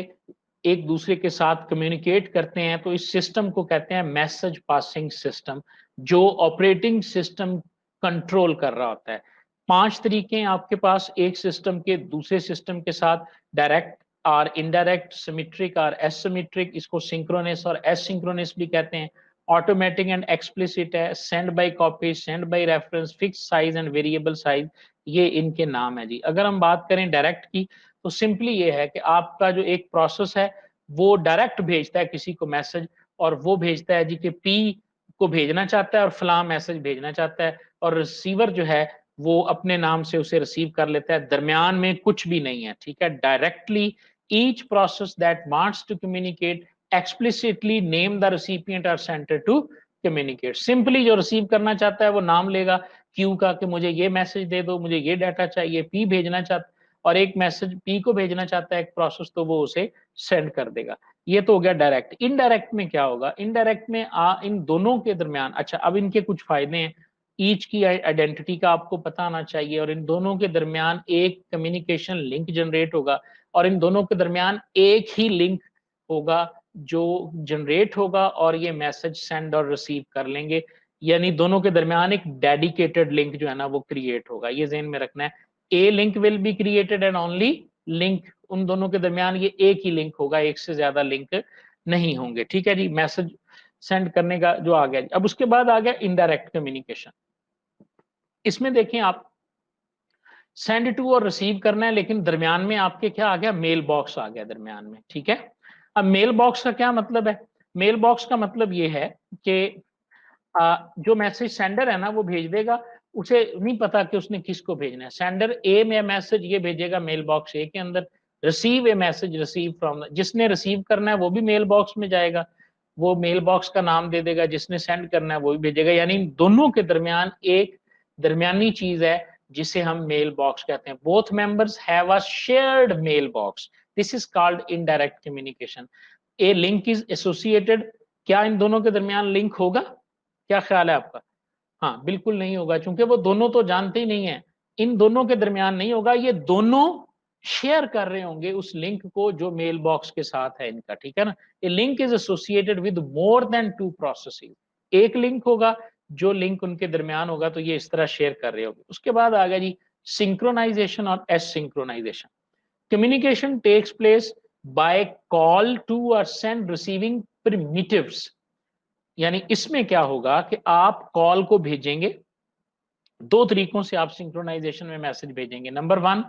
एक दूसरे के साथ कम्युनिकेट करते हैं तो इस सिस्टम को कहते हैं मैसेज पासिंग सिस्टम, जो ऑपरेटिंग सिस्टम कंट्रोल कर रहा होता है। 5 तरीके हैं आपके पास एक सिस्टम के दूसरे सिस्टम के साथ, डायरेक्ट और इनडायरेक्ट, सिमेट्रिक और एसिमेट्रिक, इसको सिंक्रोनस और एसिंक्रोनस भी कहते हैं। ऑटोमेटिक एंड एक्सप्लिसिट है, send by copy, send by reference, fix size and variable size, ये इनके नाम है जी। अगर हम बात करें डायरेक्ट की, तो सिंपली ये है कि आपका जो एक प्रोसेस है वो डायरेक्ट भेजता है किसी को मैसेज, और वो भेजता है जी कि पी को भेजना चाहता है और फलां मैसेज भेजना चाहता है, और रिसीवर जो है वो अपने नाम से उसे रिसीव कर लेता है, दरमियान में कुछ भी नहीं है, ठीक है। Directly each process that wants to communicate explicitly name the recipient और सेंडर टू कम्युनिकेट। सिंपली जो रिसीव करना चाहता है वो नाम लेगा क्यू का कि मुझे ये मैसेज दे दो, मुझे ये डाटा चाहिए, पी भेजना चाहता, और एक मैसेज पी को भेजना चाहता है एक प्रोसेस, तो वो उसे सेंड कर देगा। ये तो हो गया डायरेक्ट। इनडायरेक्ट में क्या होगा? इनडायरेक्ट में इन दोनों के दरमियान, अच्छा अब इनके कुछ फायदे हैं। ईच की आइडेंटिटी का आपको पता आना चाहिए, और इन दोनों के दरमियान एक कम्युनिकेशन लिंक जनरेट होगा, और इन दोनों के दरमियान एक ही लिंक होगा जो जनरेट होगा, और ये मैसेज सेंड और रिसीव कर लेंगे। यानी दोनों के दरमियान एक डेडिकेटेड लिंक जो है ना वो क्रिएट होगा, ये ज़हन में रखना है। A link will be created and only link, उन दोनों के दरमियान ये एक ही लिंक होगा, एक से ज्यादा लिंक नहीं होंगे, ठीक है जी। मैसेज सेंड करने का जो आ गया। अब उसके बाद आ गया इनडायरेक्ट कम्युनिकेशन। इसमें देखें आप, सेंड टू और रिसीव करना है, लेकिन दरमियान में आपके क्या आ गया? मेल बॉक्स आ गया दरमियान में, ठीक है। अब मेल बॉक्स का क्या मतलब है? मेल बॉक्स का मतलब ये है कि जो मैसेज सेंडर है ना वो भेज देगा, उसे नहीं पता कि उसने किसको भेजना है। सेंडर ए में मैसेज ये भेजेगा मेल बॉक्स ए के अंदर, receive A message receive from, जिसने रिसीव करना है वो भी मेल बॉक्स में जाएगा, वो मेल बॉक्स का नाम दे देगा, जिसने सेंड करना है वो भी भेजेगा। यानी दोनों के दरमियान एक दरमियानी चीज है जिसे हम मेल बॉक्स कहते हैं। Both members have a shared mailbox, this is called indirect communication. A link is associated, क्या इन दोनों के दरमियान लिंक होगा? क्या ख्याल है आपका? हाँ, बिल्कुल नहीं होगा, क्योंकि वो दोनों तो जानते ही नहीं है। इन दोनों के दरमियान नहीं होगा, ये दोनों शेयर कर रहे होंगे उस लिंक को जो मेल बॉक्स के साथ है इनका, ठीक है ना। A link is associated with more than two processes, एक लिंक होगा, जो लिंक उनके दरमियान होगा तो ये इस तरह शेयर कर रहे होंगे। उसके बाद आ गया जी सिंक्रोनाइजेशन और asynchronization. Communication takes place by call to और सेंड रिसीविंग प्रिमिटिव्स। यानी इसमें क्या होगा कि आप कॉल को भेजेंगे, दो तरीकों से आप सिंक्रोनाइजेशन में मैसेज भेजेंगे। नंबर वन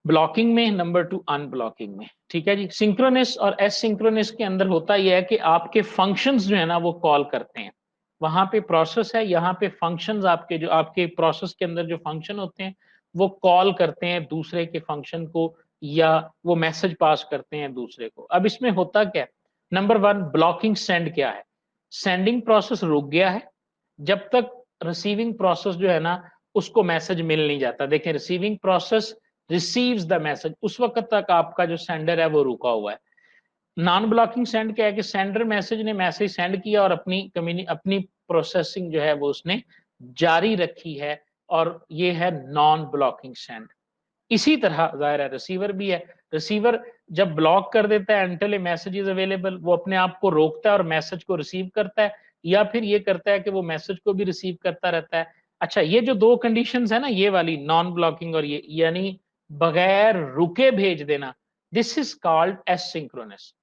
ब्लॉकिंग में, नंबर टू अनब्लॉकिंग में, ठीक है जी। सिंक्रोनस और एसिंक्रोनस के अंदर होता यह है कि आपके फंक्शंस जो है ना वो कॉल करते हैं, वहां पे प्रोसेस है, यहाँ पे फंक्शंस आपके जो आपके प्रोसेस के अंदर जो फंक्शन होते हैं वो कॉल करते हैं दूसरे के फंक्शन को, या वो मैसेज पास करते हैं दूसरे को। अब इसमें होता क्या है? नंबर वन ब्लॉकिंग सेंड क्या है? सेंडिंग प्रोसेस रुक गया है जब तक रिसीविंग प्रोसेस जो है ना उसको मैसेज मिल नहीं जाता। देखें, receiving process receives the message, उस वक्त तक आपका जो सेंडर है वो रुका हुआ है। नॉन ब्लॉकिंग सेंड क्या है कि सेंडर मैसेज ने मैसेज सेंड किया और अपनी प्रोसेसिंग जो है वो उसने जारी रखी है, और ये है नॉन ब्लॉकिंग सेंड। इसी तरह जाहिर है रिसीवर भी है। रिसीवर जब ब्लॉक कर देता है until A message is available, वो अपने आप को रोकता है और मैसेज को रिसीव करता है, या फिर ये करता है कि वो मैसेज को भी रिसीव करता रहता है। अच्छा, ये जो दो कंडीशंस है ना, ये वाली नॉन ब्लॉकिंग और ये, यानी बगैर रुके भेज देना, दिस इज कॉल्ड एसिंक्रोनस।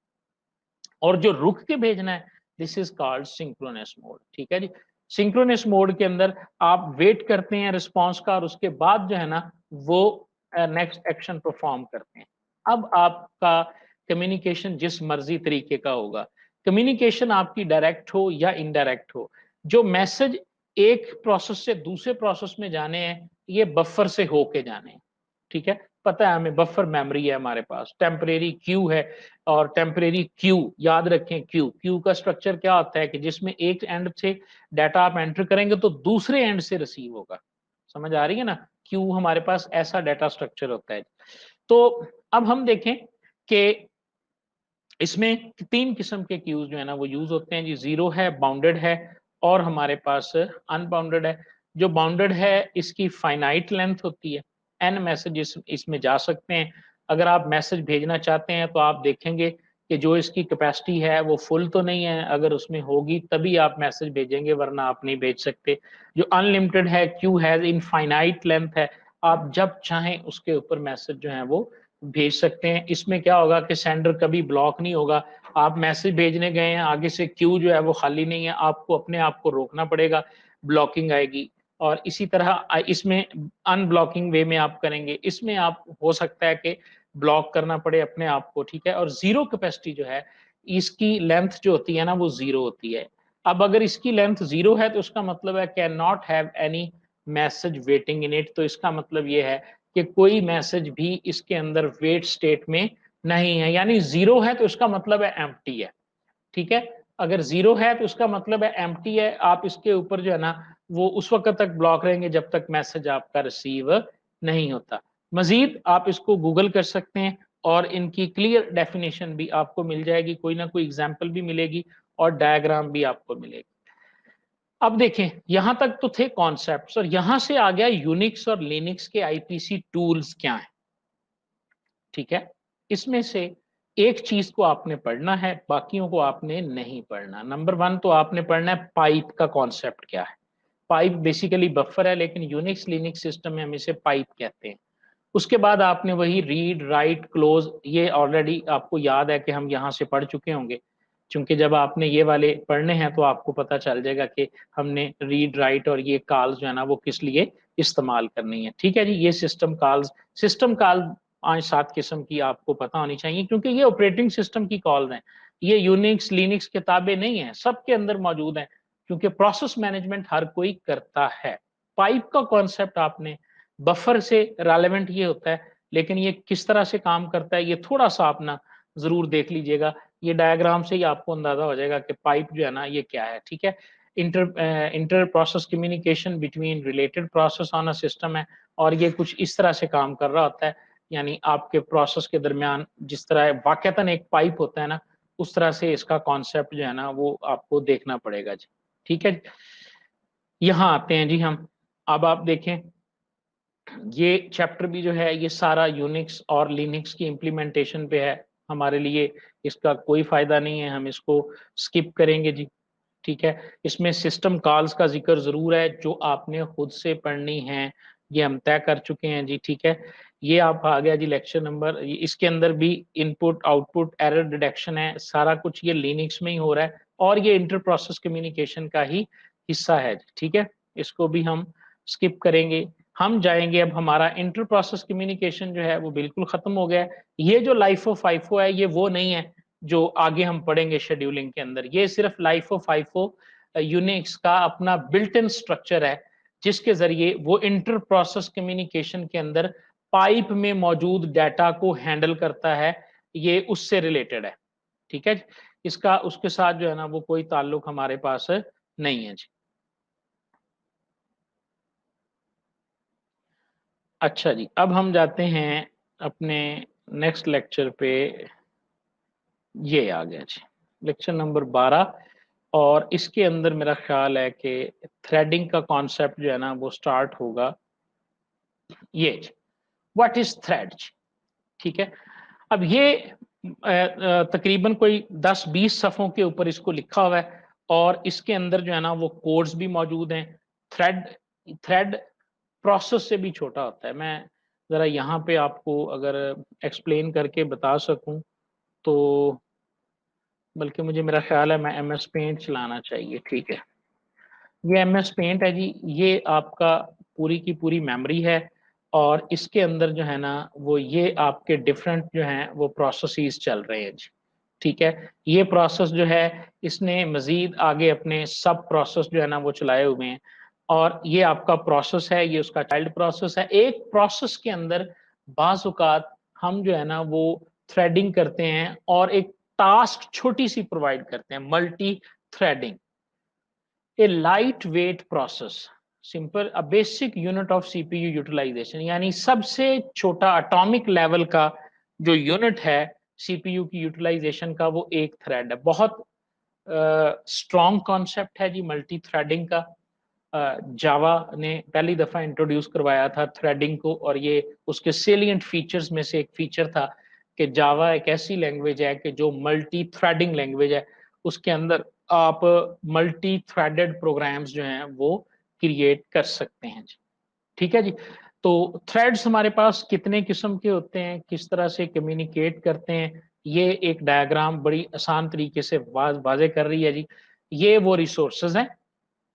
और जो रुक के भेजना है, this is called synchronous mode, ठीक है जी। सिंक्रोनस मोड के अंदर आप वेट करते हैं रिस्पॉन्स का, और उसके बाद जो है ना वो नेक्स्ट एक्शन परफॉर्म करते हैं। अब आपका कम्युनिकेशन जिस मर्जी तरीके का होगा, कम्युनिकेशन आपकी डायरेक्ट हो या इनडायरेक्ट हो, जो मैसेज एक प्रोसेस से दूसरे प्रोसेस में जाने हैं, ये बफर से होके जाने हैं, ठीक है। पता है हमें, बफर मेमोरी है हमारे पास, टेम्परेरी क्यू है, और टेम्परेरी क्यू याद रखें। क्यू क्यू का स्ट्रक्चर क्या होता है कि जिसमें एक एंड से डाटा आप एंटर करेंगे तो दूसरे एंड से रिसीव होगा। समझ आ रही है ना? क्यू हमारे पास ऐसा डाटा स्ट्रक्चर होता है। तो अब हम देखें कि इसमें तीन किस्म के क्यूज जो है ना वो यूज होते हैं जी। जीरो है, बाउंडेड है, और हमारे पास अनबाउंडेड है। जो बाउंडेड है इसकी फाइनाइट लेंथ होती है, एन मैसेज इसमें जा सकते हैं। अगर आप मैसेज भेजना चाहते हैं तो आप देखेंगे कि जो इसकी कैपेसिटी है वो फुल तो नहीं है, अगर उसमें होगी तभी आप मैसेज भेजेंगे, वरना आप नहीं भेज सकते। जो अनलिमिटेड है, क्यू हैज इनफाइनाइट लेंथ है, आप जब चाहें उसके ऊपर मैसेज जो है वो भेज सकते हैं। इसमें क्या होगा कि सेंडर कभी ब्लॉक नहीं होगा। आप मैसेज भेजने गए हैं, आगे से क्यू जो है वो खाली नहीं है, आपको अपने आप को रोकना पड़ेगा, ब्लॉकिंग आएगी। और इसी तरह इसमें अनब्लॉकिंग वे में आप करेंगे, इसमें आप हो सकता है कि ब्लॉक करना पड़े अपने आप को, ठीक है। और जीरो कैपेसिटी जो है, इसकी लेंथ जो होती है ना वो जीरो होती है। अब अगर इसकी लेंथ जीरो है तो उसका मतलब है can not have any message waiting in it. तो इसका मतलब ये है कि कोई मैसेज भी इसके अंदर वेट स्टेट में नहीं है, यानी जीरो है तो उसका मतलब है एम्प्टी है, ठीक है। अगर जीरो है तो उसका मतलब है एम्प्टी है, आप इसके ऊपर जो है ना वो उस वक्त तक ब्लॉक रहेंगे जब तक मैसेज आपका रिसीव नहीं होता। मजीद आप इसको गूगल कर सकते हैं और इनकी क्लियर डेफिनेशन भी आपको मिल जाएगी, कोई ना कोई एग्जाम्पल भी मिलेगी और डायग्राम भी आपको मिलेगी। अब देखें, यहां तक तो थे कॉन्सेप्ट्स, और यहां से आ गया यूनिक्स और लिनक्स के आईपीसी टूल्स क्या है, ठीक है। इसमें से एक चीज को आपने पढ़ना है, बाकियों को आपने नहीं पढ़ना। नंबर वन तो आपने पढ़ना है पाइप का कॉन्सेप्ट क्या है। पाइप बेसिकली बफर है, लेकिन यूनिक्स लिनक्स सिस्टम में हम इसे पाइप कहते हैं। उसके बाद आपने वही रीड राइट क्लोज, ये ऑलरेडी आपको याद है कि हम यहाँ से पढ़ चुके होंगे, क्योंकि जब आपने ये वाले पढ़ने हैं तो आपको पता चल जाएगा कि हमने रीड राइट और ये कॉल्स जो है ना वो किस लिए इस्तेमाल करनी है, ठीक है जी। ये सिस्टम कॉल 5-7 किस्म की आपको पता होनी चाहिए, क्योंकि ये ऑपरेटिंग सिस्टम की कॉल्स हैं। ये यूनिक्स लिनक्स किताबें नहीं है, सबके अंदर मौजूद हैं, क्योंकि प्रोसेस मैनेजमेंट हर कोई करता है। पाइप का कॉन्सेप्ट आपने बफर से रेलेवेंट ये होता है, लेकिन ये किस तरह से काम करता है ये थोड़ा सा अपना जरूर देख लीजिएगा। ये डायग्राम से ही आपको अंदाजा हो जाएगा कि पाइप जो है ना ये क्या है, ठीक है। Inter process communication between related process on a system है, और ये कुछ इस तरह से काम कर रहा होता है, यानी आपके प्रोसेस के दरमियान जिस तरह वाकयातन एक पाइप होता है ना, उस तरह से इसका कॉन्सेप्ट जो है ना वो आपको देखना पड़ेगा जी, ठीक है। यहाँ आते हैं जी हम। अब आप देखें, ये चैप्टर भी जो है ये सारा यूनिक्स और लिनक्स की इम्प्लीमेंटेशन पे है। हमारे लिए इसका कोई फायदा नहीं है, हम इसको स्किप करेंगे जी, ठीक है। इसमें सिस्टम कॉल्स का जिक्र जरूर है, जो आपने खुद से पढ़नी है, ये हम तय कर चुके हैं जी, ठीक है। ये आप आ गया जी लेक्चर नंबर, इसके अंदर भी इनपुट आउटपुट एरर डिटेक्शन है, सारा कुछ ये लिनक्स में ही हो रहा है, और ये इंटर प्रोसेस कम्युनिकेशन का ही हिस्सा है, ठीक है। इसको भी हम स्किप करेंगे। हम जाएंगे, अब हमारा इंटर प्रोसेस कम्युनिकेशन जो है वो बिल्कुल खत्म हो गया है। ये जो लाइफो फाइफो है ये वो नहीं है जो आगे हम पढ़ेंगे शेड्यूलिंग के अंदर। ये सिर्फ लाइफो फाइफो यूनिक्स का अपना बिल्ट इन स्ट्रक्चर है, जिसके जरिए वो इंटर प्रोसेस कम्युनिकेशन के अंदर पाइप में मौजूद डाटा को हैंडल करता है, ये उससे रिलेटेड है, ठीक है। इसका उसके साथ जो है ना वो कोई ताल्लुक हमारे पास नहीं है जी। अच्छा जी, अब हम जाते हैं अपने नेक्स्ट लेक्चर पे। ये आ गया जी लेक्चर नंबर 12, और इसके अंदर मेरा ख्याल है कि थ्रेडिंग का कॉन्सेप्ट जो है ना वो स्टार्ट होगा। ये व्हाट इज थ्रेड, ठीक है। अब ये तकरीबन कोई 10-20 सफ़ों के ऊपर इसको लिखा हुआ है, और इसके अंदर जो है ना वो कोड्स भी मौजूद हैं। थ्रेड थ्रेड प्रोसेस से भी छोटा होता है। मैं ज़रा यहाँ पे आपको अगर एक्सप्लेन करके बता सकूँ तो, बल्कि मुझे मेरा ख्याल है मैं एमएस पेंट चलाना चाहिए, ठीक है। ये एमएस पेंट है जी, ये आपका पूरी की पूरी मेमोरी है, और इसके अंदर जो है ना वो ये आपके डिफरेंट जो हैं वो प्रोसेसेस चल रहे हैं जी, ठीक है। ये प्रोसेस जो है इसने मजीद आगे अपने सब प्रोसेस जो है ना वो चलाए हुए हैं, और ये आपका प्रोसेस है, ये उसका चाइल्ड प्रोसेस है। एक प्रोसेस के अंदर बाज़ औक़ात हम जो है ना वो थ्रेडिंग करते हैं और एक टास्क छोटी सी प्रोवाइड करते हैं, multi threading. A light weight process simple a basic unit of CPU utilisation, यानी सबसे छोटा एटॉमिक लेवल का जो यूनिट है सीपीयू की यूटिलाइजेशन का, वो एक थ्रेड है। बहुत स्ट्रॉन्ग कॉन्सेप्ट है जी मल्टी थ्रेडिंग का। जावा ने पहली दफा इंट्रोड्यूस करवाया था थ्रेडिंग को, और ये उसके सेलिएंट फीचर्स में से एक फीचर था कि जावा एक ऐसी लैंग्वेज है कि जो मल्टी थ्रेडिंग लैंग्वेज है, उसके अंदर आप मल्टी थ्रेडेड प्रोग्राम्स जो हैं वो क्रिएट कर सकते हैं जी। ठीक है जी। तो थ्रेड्स हमारे पास कितने किस्म के होते हैं, किस तरह से कम्युनिकेट करते हैं, ये एक डायग्राम बड़ी आसान तरीके से वाज़ेह कर रही है जी। ये वो रिसोर्सेज हैं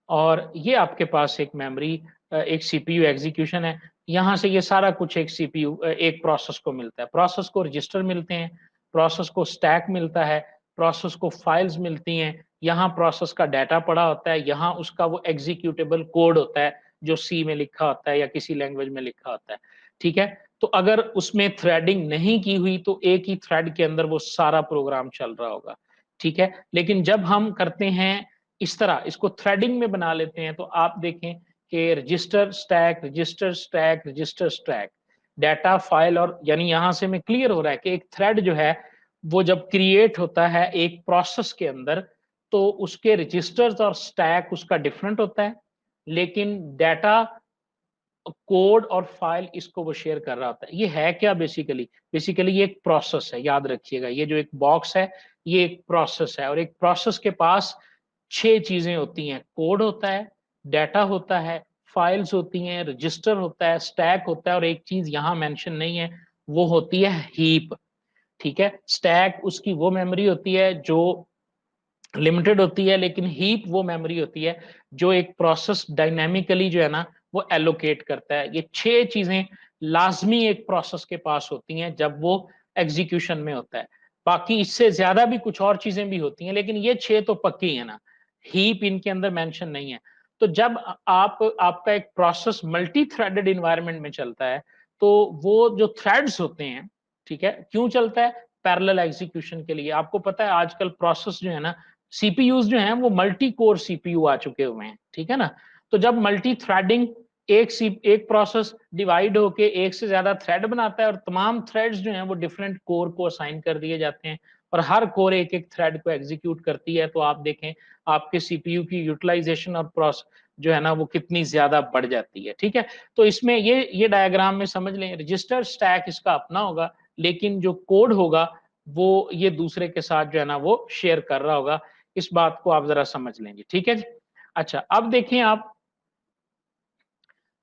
और ये आपके पास एक मेमोरी एक सीपीयू एग्जीक्यूशन है। यहाँ से ये सारा कुछ एक सीपीयू एक प्रोसेस को मिलता है। प्रोसेस को रजिस्टर मिलते हैं, प्रोसेस को स्टैक मिलता है, प्रोसेस को फाइल्स मिलती हैं, यहाँ प्रोसेस का डाटा पड़ा होता है, यहाँ उसका वो एग्जीक्यूटेबल कोड होता है जो सी में लिखा होता है या किसी लैंग्वेज में लिखा होता है। ठीक है? तो अगर उसमें थ्रेडिंग नहीं की हुई तो एक ही थ्रेड के अंदर वो सारा प्रोग्राम चल रहा होगा। ठीक है? लेकिन जब हम करते हैं इस तरह इसको थ्रेडिंग में बना लेते हैं तो आप देखें कि register stack register stack register stack data file और यानी यहां से में क्लियर हो रहा है कि एक थ्रेड जो है वो जब क्रिएट होता है एक प्रोसेस के अंदर तो उसके रजिस्टर्स और स्टैक उसका डिफरेंट होता है, लेकिन डाटा कोड और फाइल इसको वो शेयर कर रहा होता है। ये है क्या बेसिकली? बेसिकली ये एक प्रोसेस है, याद रखिएगा। ये जो एक बॉक्स है, ये एक प्रोसेस है और एक प्रोसेस के पास 6 चीज़ें होती हैं, कोड होता है, डाटा होता है, फाइल्स होती हैं, रजिस्टर होता है, स्टैक होता है और एक चीज़ यहाँ मेंशन नहीं है, वो होती है हीप। ठीक है? स्टैक उसकी वो मेमोरी होती है जो लिमिटेड होती है, लेकिन हीप वो मेमोरी होती है जो एक प्रोसेस डायनामिकली जो है ना वो एलोकेट करता है। ये 6 चीजें लाजमी एक प्रोसेस के पास होती हैं जब वो एग्जीक्यूशन में होता है। बाकी इससे ज्यादा भी कुछ और चीजें भी होती हैं, लेकिन ये 6 तो पक्की है ना। हीप इनके अंदर मेंशन नहीं है। तो जब आप आपका एक प्रोसेस मल्टी थ्रेडेड इन्वायरमेंट में चलता है तो वो जो थ्रेड्स होते हैं, ठीक है, क्यों चलता है? पैरेलल एग्जीक्यूशन के लिए। आपको पता है आजकल प्रोसेस जो है ना, सीपीयूज जो हैं वो मल्टी कोर सीपीयू आ चुके हुए हैं। ठीक है ना? तो जब मल्टी थ्रेडिंग एक प्रोसेस डिवाइड होके एक से ज्यादा थ्रेड बनाता है और तमाम थ्रेड्स जो हैं वो डिफरेंट कोर को असाइन कर दिए जाते हैं और हर कोर एक एक थ्रेड को एग्जीक्यूट करती है, तो आप देखें आपके सीपीयू की यूटिलाइजेशन और प्रोसेस जो है ना वो कितनी ज्यादा बढ़ जाती है। ठीक है? तो इसमें ये डायग्राम में समझ लें, रजिस्टर स्टैक इसका अपना होगा, लेकिन जो कोड होगा वो ये दूसरे के साथ जो है ना वो शेयर कर रहा होगा। इस बात को आप जरा समझ लेंगे। ठीक है जी? अच्छा, अब देखें आप,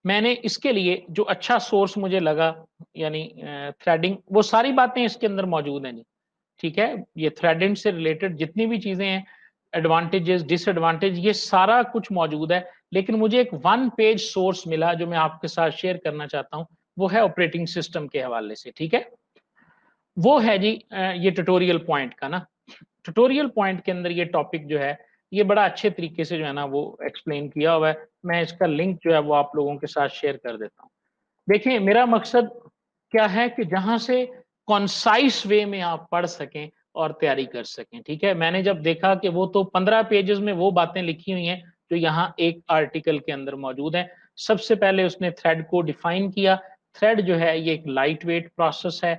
मैंने इसके लिए जो अच्छा सोर्स मुझे लगा यानी थ्रेडिंग, वो सारी बातें इसके अंदर मौजूद हैं जी। ठीक है? ये थ्रेडिंग से रिलेटेड जितनी भी चीजें हैं, एडवांटेजेस डिसएडवांटेज, ये सारा कुछ मौजूद है। लेकिन मुझे एक वन पेज सोर्स मिला जो मैं आपके साथ शेयर करना चाहता हूं, वो है ऑपरेटिंग सिस्टम के हवाले से। ठीक है? वो है जी ये ट्यूटोरियल पॉइंट का ना, ट्यूटोरियल पॉइंट के अंदर ये टॉपिक जो है ये बड़ा अच्छे तरीके से जो है ना वो एक्सप्लेन किया हुआ है। मैं इसका लिंक जो है वो आप लोगों के साथ शेयर कर देता हूँ। देखिए मेरा मकसद क्या है कि जहां से कॉन्साइज वे में आप पढ़ सकें और तैयारी कर सकें। ठीक है? मैंने जब देखा कि वो तो 15 पेजेस में वो बातें लिखी हुई हैं जो यहाँ एक आर्टिकल के अंदर मौजूद है। सबसे पहले उसने थ्रेड को डिफाइन किया। थ्रेड जो है ये एक लाइट वेट प्रोसेस है।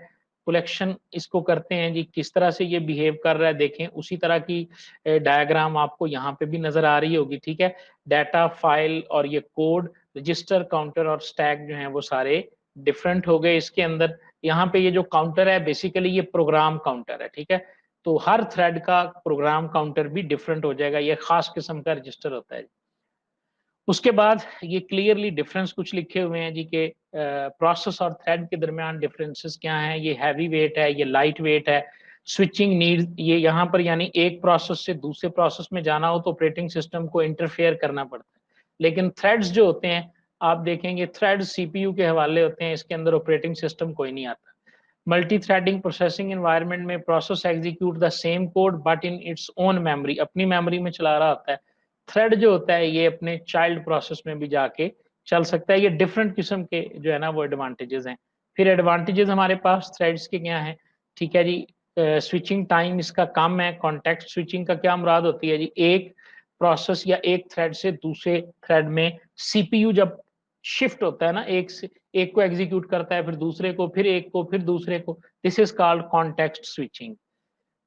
कलेक्शन इसको करते हैं जी, किस तरह से ये बिहेव कर रहा है देखें, उसी तरह की डायग्राम आपको यहाँ पे भी नजर आ रही होगी। ठीक है? डाटा फाइल और ये कोड, रजिस्टर काउंटर और स्टैक जो है वो सारे डिफरेंट हो गए इसके अंदर। यहाँ पे ये जो काउंटर है बेसिकली ये प्रोग्राम काउंटर है। ठीक है? तो हर थ्रेड का प्रोग्राम काउंटर भी डिफरेंट हो जाएगा, ये खास किस्म का रजिस्टर होता है। उसके बाद ये क्लियरली डिफरेंस कुछ लिखे हुए हैं जी के प्रोसेस और थ्रेड के दरमियान डिफरेंसेस क्या हैं। ये हैवी वेट है, ये लाइट वेट है। स्विचिंग नीड, ये यहाँ पर यानी एक प्रोसेस से दूसरे प्रोसेस में जाना हो तो ऑपरेटिंग सिस्टम को इंटरफेयर करना पड़ता है। लेकिन थ्रेड्स जो होते हैं, आप देखेंगे थ्रेड सीपीयू के हवाले होते हैं, इसके अंदर ऑपरेटिंग सिस्टम कोई नहीं आता। मल्टी थ्रेडिंग प्रोसेसिंग एनवायरनमेंट में process execute the same code but in its own memory, अपनी मेमोरी में चला रहा होता है। थ्रेड जो होता है ये अपने चाइल्ड प्रोसेस में भी जाके चल सकता है। ये डिफरेंट किस्म के जो है ना वो एडवांटेजेस हैं। फिर एडवांटेजेस हमारे पास थ्रेड्स के क्या हैं? ठीक है जी, स्विचिंग टाइम इसका कम है। कॉन्टेक्स्ट स्विचिंग का क्या मुराद होती है जी? एक प्रोसेस या एक थ्रेड से दूसरे थ्रेड में सीपीयू जब शिफ्ट होता है ना, एक को एग्जीक्यूट करता है, फिर दूसरे को, फिर एक को, फिर दूसरे को, this is called context switching.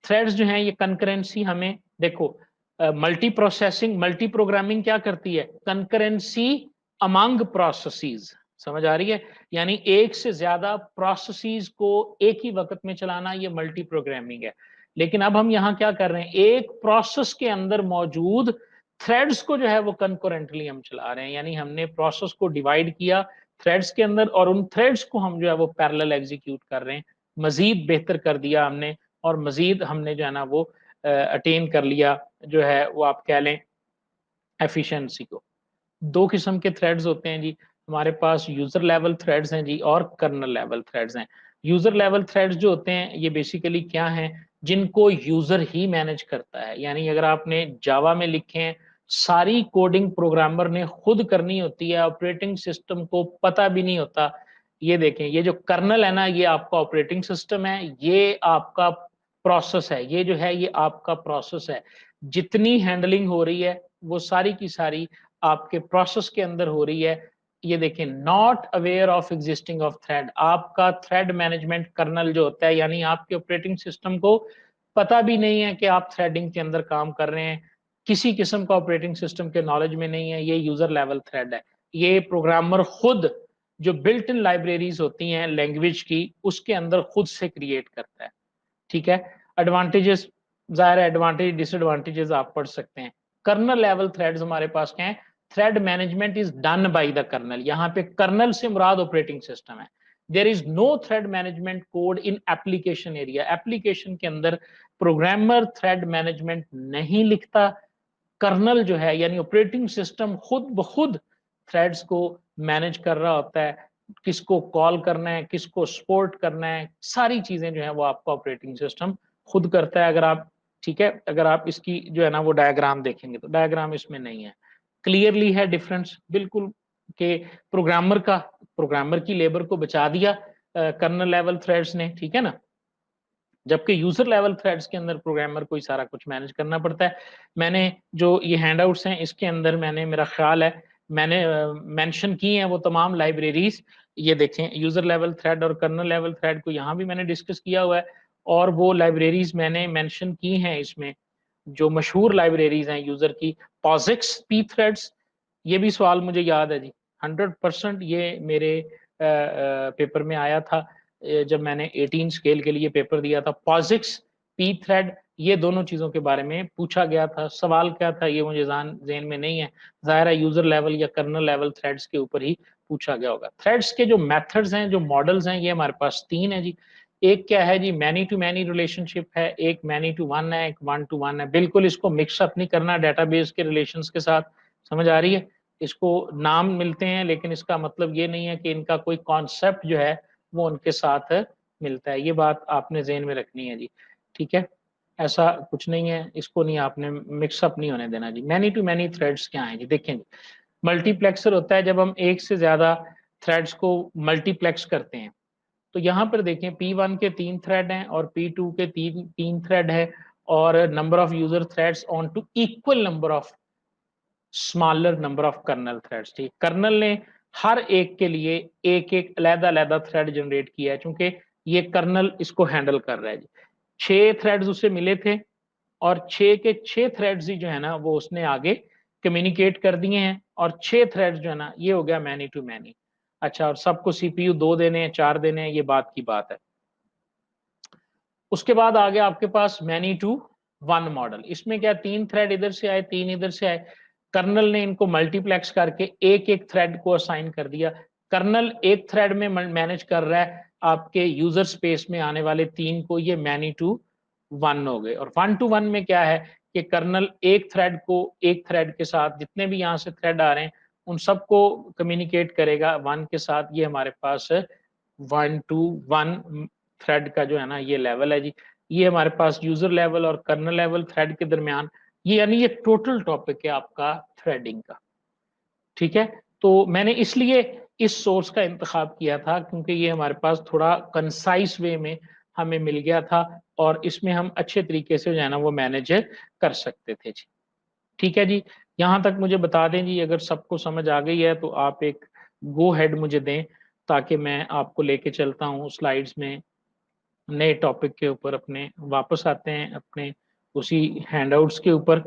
Threads जो हैं ये कंकरेंसी हमें देखो, मल्टी प्रोसेसिंग मल्टी प्रोग्रामिंग क्या करती है? Concurrency among processes. समझ आ रही है? यानी एक से ज़्यादा प्रोसेसेस को एक ही वक़्त में चलाना, ये मल्टी प्रोग्रामिंग है। लेकिन अब हम यहाँ क्या कर रहे हैं, एक प्रोसेस के अंदर मौजूद थ्रेड्स को जो है वो कंकरेंटली हम चला रहे हैं। यानी हमने प्रोसेस को डिवाइड किया थ्रेड्स के अंदर और उन थ्रेड्स को हम जो है वो पैरेलल एग्जीक्यूट कर रहे हैं। मज़ीद बेहतर कर दिया हमने और मज़ीद हमने जो है ना वो अटेन कर लिया, जो है वो आप कह लें एफिशिएंसी को। 2 किस्म के थ्रेड्स होते हैं जी। हमारे पास यूज़र लेवल थ्रेड्स हैं जी और कर्नेल लेवल थ्रेड्स हैं। यूज़र लेवल थ्रेड्स जो होते हैं ये बेसिकली क्या हैं, जिनको यूज़र ही मैनेज करता है। यानी अगर आपने जावा में लिखे हैं, सारी कोडिंग प्रोग्रामर ने खुद करनी होती है, ऑपरेटिंग सिस्टम को पता भी नहीं होता। ये देखें, ये जो कर्नेल है ना, ये आपका ऑपरेटिंग सिस्टम है, ये आपका प्रोसेस है, ये जो है ये आपका प्रोसेस है। जितनी हैंडलिंग हो रही है, वो सारी की सारी आपके प्रोसेस के अंदर हो रही है। ये देखें, not aware of existing of thread, आपका थ्रेड मैनेजमेंट कर्नल जो होता है, यानी आपके ऑपरेटिंग सिस्टम को पता भी नहीं है कि आप थ्रेडिंग के अंदर काम कर रहे हैं, किसी किस्म का ऑपरेटिंग सिस्टम के नॉलेज में नहीं है। ये यूजर लेवल थ्रेड है। ये प्रोग्रामर खुद जो बिल्ट इन लाइब्रेरीज होती हैं लैंग्वेज की, उसके अंदर खुद से क्रिएट करता है। ठीक है। एडवांटेजेस, ज़ाहिर है एडवांटेज डिसएडवांटेजेस आप पढ़ सकते हैं। कर्नल लेवल थ्रेड्स हमारे पास क्या है, thread management is done by the kernel. यहाँ पे कर्नल से मुराद ऑपरेटिंग सिस्टम है। There is no thread management code in application area. Application के अंदर प्रोग्रामर थ्रेड मैनेजमेंट नहीं लिखता। कर्नल जो है यानी ऑपरेटिंग सिस्टम खुद ब खुद थ्रेड्स को मैनेज कर रहा होता है। किसको कॉल करना है, किसको सपोर्ट करना है, सारी चीजें जो है वो आपका ऑपरेटिंग सिस्टम खुद करता है। अगर आप, ठीक है, अगर आप इसकी जो है ना वो डायग्राम देखेंगे तो डायग्राम इसमें नहीं है, क्लियरली है डिफरेंस बिल्कुल के प्रोग्रामर का, प्रोग्रामर की लेबर को बचा दिया कर्नल लेवल थ्रेड्स ने, ठीक है ना। जबकि यूजर लेवल थ्रेड्स के अंदर प्रोग्रामर को ही सारा कुछ मैनेज करना पड़ता है। मैंने जो ये हैंडआउट्स हैं इसके अंदर मैंने, मेरा ख्याल है मैंने मेंशन की हैं वो तमाम लाइब्रेरीज। ये देखें, यूजर लेवल थ्रेड और कर्नल लेवल थ्रेड को यहाँ भी मैंने डिस्कस किया हुआ है और वो लाइब्रेरीज मैंने मेंशन की हैं इसमें, जो मशहूर लाइब्रेरीज हैं यूजर की। पॉजिक्स पी थ्रेड्स, ये भी सवाल मुझे याद है जी, 100% ये मेरे पेपर में आया था जब मैंने 18 स्केल के लिए पेपर दिया था। पॉजिक्स, पी थ्रेड, ये दोनों चीजों के बारे में पूछा गया था। सवाल क्या था ये मुझे ज़हन में नहीं है, ज़ाहिर है यूजर लेवल या कर्नल लेवल थ्रेड्स के ऊपर ही पूछा गया होगा। थ्रेड्स के जो मेथड्स हैं, जो मॉडल्स हैं, ये हमारे पास 3 है जी। एक क्या है जी, मैनी टू मैनी रिलेशनशिप है, एक मैनी टू वन है, एक वन टू वन है। बिल्कुल इसको मिक्सअप नहीं करना डेटाबेस के रिलेशंस के साथ, समझ आ रही है। इसको नाम मिलते हैं लेकिन इसका मतलब ये नहीं है कि इनका कोई कॉन्सेप्ट जो है वो उनके साथ मिलता है। ये बात आपने ज़हन में रखनी है जी, ठीक है। ऐसा कुछ नहीं है, इसको नहीं आपने मिक्सअप नहीं होने देना जी। मैनी टू मैनी थ्रेड्स क्या हैं जी, देखें जी। मल्टीप्लेक्सर होता है जब हम एक से ज्यादा थ्रेड्स को मल्टीप्लेक्स करते हैं। तो यहाँ पर देखें, P1 के 3 थ्रेड हैं और P2 के तीन थ्रेड है और number of user threads on to equal number of smaller number of kernel threads. ठीक, कर्नल ने हर एक के लिए एक एक अलग-अलग थ्रेड जनरेट किया है, क्योंकि ये कर्नल इसको हैंडल कर रहा है जी। 6 थ्रेड्स उसे मिले थे और 6 के 6 थ्रेड्स ही जो है ना वो उसने आगे कम्युनिकेट कर दिए हैं और 6 थ्रेड्स जो है ना ये हो गया मैनी टू मैनी। अच्छा, और सबको सीपीयू 2 देने हैं, 4 देने हैं, ये बात की बात है। उसके बाद आ गया आपके पास मैनी टू वन मॉडल। इसमें क्या, 3 थ्रेड इधर से आए, 3 इधर से आए। कर्नल ने इनको मल्टीप्लेक्स करके एक एक थ्रेड को असाइन कर दिया। कर्नल एक थ्रेड में मैनेज कर रहा है आपके यूजर स्पेस में आने वाले 3 को, ये मैनी टू वन हो गए। और वन टू वन में क्या है कि कर्नल एक थ्रेड को एक थ्रेड के साथ, जितने भी यहाँ से थ्रेड आ रहे हैं उन सबको कम्युनिकेट करेगा वन के साथ। ये हमारे पास वन टू वन थ्रेड का जो है ना ये लेवल है जी। ये हमारे पास यूजर लेवल और कर्नल लेवल थ्रेड के दरमियान, ये यानी ये टोटल टॉपिक है आपका थ्रेडिंग का, ठीक है। तो मैंने इसलिए इस सोर्स का इंतखाब किया था क्योंकि ये हमारे पास थोड़ा कंसाइज वे में हमें मिल गया था और इसमें हम अच्छे तरीके से जो है ना वो मैनेज कर सकते थे जी। ठीक है जी, यहाँ तक मुझे बता दें जी, अगर सबको समझ आ गई है तो आप एक गो हेड मुझे दें ताकि मैं आपको लेके चलता हूँ स्लाइड्स में, नए टॉपिक के ऊपर अपने वापस आते हैं अपने उसी हैंडआउट्स के ऊपर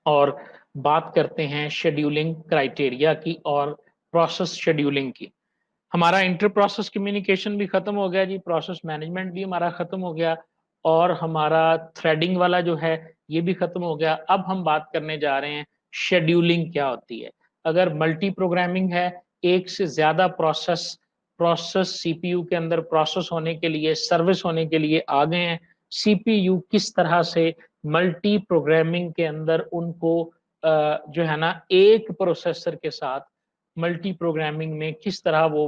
और बात करते हैं शेड्यूलिंग क्राइटेरिया की और प्रोसेस शेड्यूलिंग की। हमारा इंटर प्रोसेस कम्युनिकेशन भी खत्म हो गया जी, प्रोसेस मैनेजमेंट भी हमारा खत्म हो गया और हमारा थ्रेडिंग वाला जो है ये भी खत्म हो गया। अब हम बात करने जा रहे हैं शेड्यूलिंग क्या होती है। अगर मल्टी प्रोग्रामिंग है, एक से ज्यादा प्रोसेस प्रोसेस सीपीयू के अंदर प्रोसेस होने के लिए, सर्विस होने के लिए आ गए हैं, सीपीयू किस तरह से मल्टी प्रोग्रामिंग के अंदर उनको जो है ना एक प्रोसेसर के साथ मल्टी प्रोग्रामिंग में किस तरह वो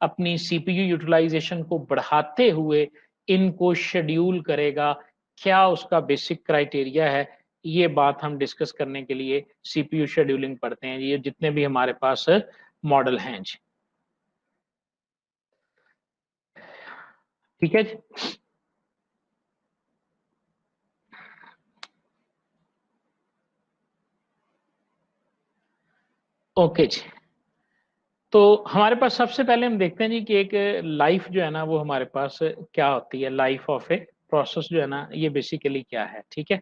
अपनी सीपीयू यूटिलाइजेशन को बढ़ाते हुए इनको शेड्यूल करेगा, क्या उसका बेसिक क्राइटेरिया है, ये बात हम डिस्कस करने के लिए सीपीयू शेड्यूलिंग पढ़ते हैं। ये जितने भी हमारे पास मॉडल हैं जी, ठीक है जी। ओके जी, तो हमारे पास सबसे पहले हम देखते हैं जी कि एक लाइफ जो है ना वो हमारे पास क्या होती है। लाइफ ऑफ ए प्रोसेस जो है ना ये बेसिकली क्या है, ठीक है।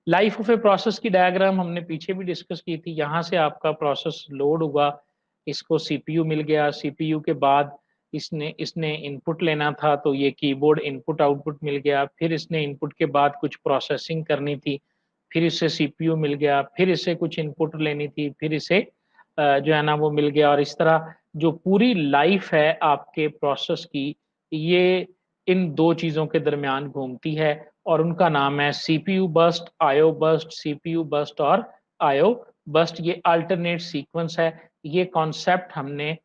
लाइफ ऑफ ए प्रोसेस की डायग्राम हमने पीछे भी डिस्कस की थी। यहाँ से आपका प्रोसेस लोड हुआ, इसको सीपीयू मिल गया, सीपीयू के बाद इसने इसने इनपुट लेना था तो ये कीबोर्ड इनपुट आउटपुट मिल गया, फिर इसने इनपुट के बाद कुछ प्रोसेसिंग करनी थी, फिर इसे सीपीयू मिल गया, फिर इसे कुछ इनपुट लेनी थी, फिर इसे जो है ना वो मिल गया। और इस तरह जो पूरी लाइफ है आपके प्रोसेस की, ये इन दो चीजों के दरमियान घूमती है और उनका नाम है CPU burst, IO burst, CPU burst और आईओ बर्स्ट। ये अल्टरनेट सीक्वेंस है। ये कॉन्सेप्ट हमने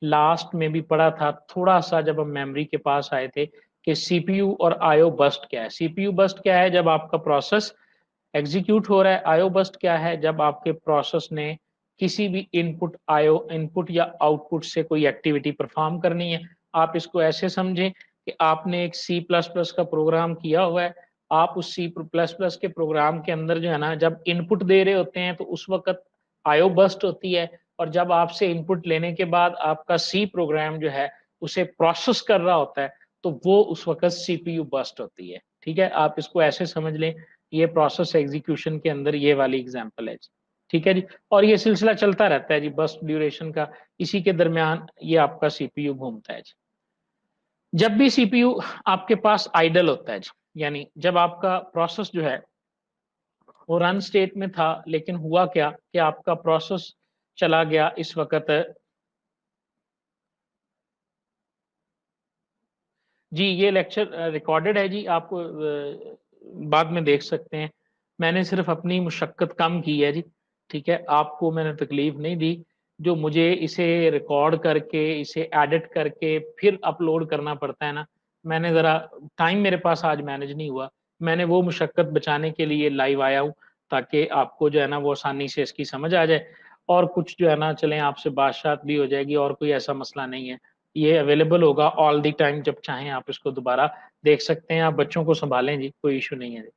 लास्ट में भी पढ़ा था थोड़ा सा जब हम मेमोरी के पास आए थे कि सीपीयू और आईओ बर्स्ट क्या है। सीपीयू बर्स्ट क्या है, जब आपका प्रोसेस एग्जीक्यूट हो रहा है। आईओ बर्स्ट क्या है, जब आपके प्रोसेस ने किसी भी इनपुट आईओ इनपुट या आउटपुट से कोई एक्टिविटी परफॉर्म करनी है। आप इसको ऐसे समझें कि आपने एक सी प्लस प्लस का प्रोग्राम किया हुआ है। आप उस सी प्लस प्लस के प्रोग्राम के अंदर जो है ना जब इनपुट दे रहे होते हैं तो उस वक्त आईओ बर्स्ट होती है, और जब आपसे इनपुट लेने के बाद आपका सी प्रोग्राम जो है उसे प्रोसेस कर रहा होता है तो वो उस वक्त सीपीयू बर्स्ट होती है। ठीक है, आप इसको ऐसे समझ लें, ये प्रोसेस एग्जीक्यूशन के अंदर ये वाली एग्जांपल है जी। ठीक है जी, और ये सिलसिला चलता रहता है जी बस ड्यूरेशन का, इसी के दरमियान ये आपका सीपीयू घूमता है जी। जब भी सीपीयू आपके पास आइडल होता है जी, यानी जब आपका प्रोसेस जो है वो रन स्टेट में था, लेकिन हुआ क्या कि आपका प्रोसेस चला गया इस वक्त। जी ये लेक्चर रिकॉर्डेड है जी, आप बाद में देख सकते हैं। मैंने सिर्फ अपनी मुशक्कत कम की है जी, ठीक है, आपको मैंने तकलीफ नहीं दी। जो मुझे इसे रिकॉर्ड करके इसे एडिट करके फिर अपलोड करना पड़ता है ना, मैंने ज़रा टाइम मेरे पास आज मैनेज नहीं हुआ। मैंने वो मुशक्कत बचाने के लिए लाइव आया हूँ ताकि आपको जो है ना वो आसानी से इसकी समझ आ जाए और कुछ जो है ना चलें आपसे बात भी हो जाएगी और कोई ऐसा मसला नहीं है। ये अवेलेबल होगा ऑल द टाइम, जब चाहें आप इसको दोबारा देख सकते हैं। आप बच्चों को संभालें जी, कोई इशू नहीं है।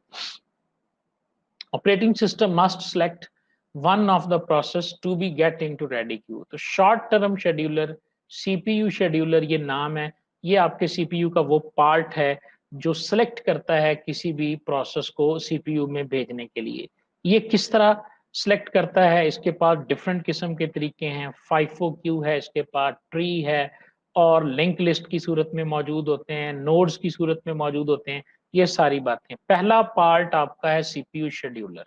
Operating system must select one of the process to be get into ready queue. तो short term scheduler, CPU scheduler ये नाम है, ये आपके सीपीयू का वो पार्ट है जो सिलेक्ट करता है किसी भी प्रोसेस को सीपीयू में भेजने के लिए। ये किस तरह सिलेक्ट करता है, इसके पास डिफरेंट किस्म के तरीके हैं। फाइफो क्यू है, इसके पास ट्री है, और लिंक लिस्ट की सूरत में मौजूद होते हैं, नोड्स की सूरत में मौजूद होते हैं। ये सारी बातें, पहला पार्ट आपका है सीपीयू शेड्यूलर।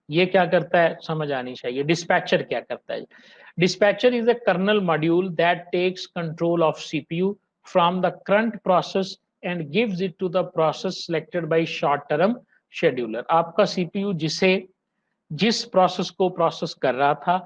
ये क्या करता है समझ आनी चाहिए। डिस्पैचर क्या करता है? Dispatcher is a kernel module that takes control of CPU from the current process and gives it to the process selected by short term scheduler. आपका सीपीयू जिसे जिस प्रोसेस को प्रोसेस कर रहा था,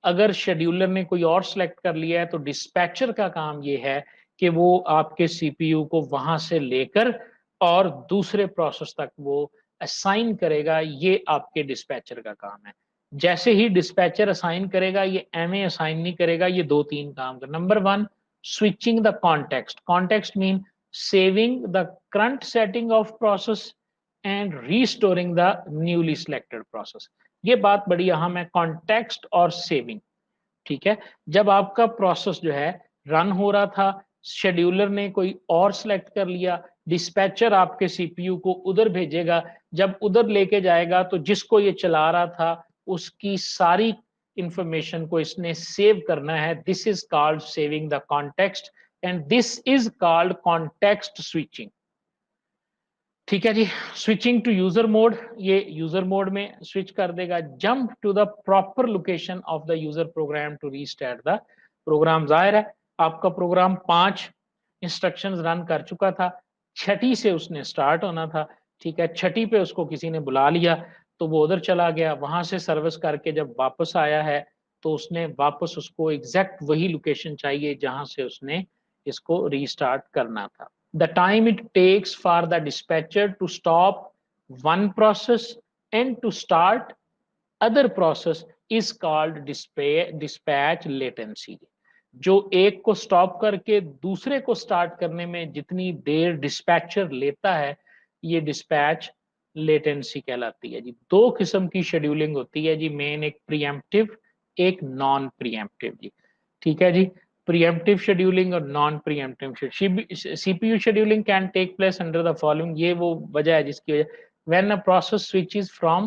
अगर शेड्यूलर ने कोई और सिलेक्ट कर लिया है तो डिस्पैचर का काम ये है कि वो आपके सीपीयू को वहां से लेकर और दूसरे प्रोसेस तक वो असाइन करेगा। ये आपके डिस्पैचर का काम है। जैसे ही डिस्पैचर असाइन करेगा, ये एमए असाइन नहीं करेगा। ये दो तीन काम कर, number one, switching the context. Context mean saving the current setting of process and restoring the newly selected process. ये बात बड़ी अहम है, कॉन्टेक्स्ट और सेविंग। ठीक है, जब आपका प्रोसेस जो है रन हो रहा था, शेड्यूलर ने कोई और सिलेक्ट कर लिया, डिस्पैचर आपके सीपीयू को उधर भेजेगा। जब उधर लेके जाएगा तो जिसको ये चला रहा था उसकी सारी इंफॉर्मेशन को इसने सेव करना है, this is called saving the context and this is called context switching. ठीक है जी। स्विचिंग टू यूजर मोड, ये यूजर मोड में स्विच कर देगा। Jump to the proper location of the user program to restart the program. जाहिर है आपका प्रोग्राम 5 इंस्ट्रक्शंस रन कर चुका था, छठी से उसने स्टार्ट होना था। ठीक है, छठी पे उसको किसी ने बुला लिया तो वो उधर चला गया, वहां से सर्विस करके जब वापस आया है तो उसने वापस उसको एग्जैक्ट वही लोकेशन चाहिए जहां से उसने इसको रीस्टार्ट करना था। The time it takes for the dispatcher to stop one process and to start other process is called dispatch latency। जो एक को स्टॉप करके दूसरे को स्टार्ट करने में जितनी देर डिस्पैचर लेता है, ये डिस्पैच लेटेंसी कहलाती है जी। दो किस्म की शेड्यूलिंग होती है जी मेन, एक प्रीएम्प्टिव एक नॉन प्रीएम्प्टिव जी। ठीक है जी, preemptive scheduling और non preemptive CPU scheduling can take place under the following। ये वो वजह है जिसकी वजह when a process switches from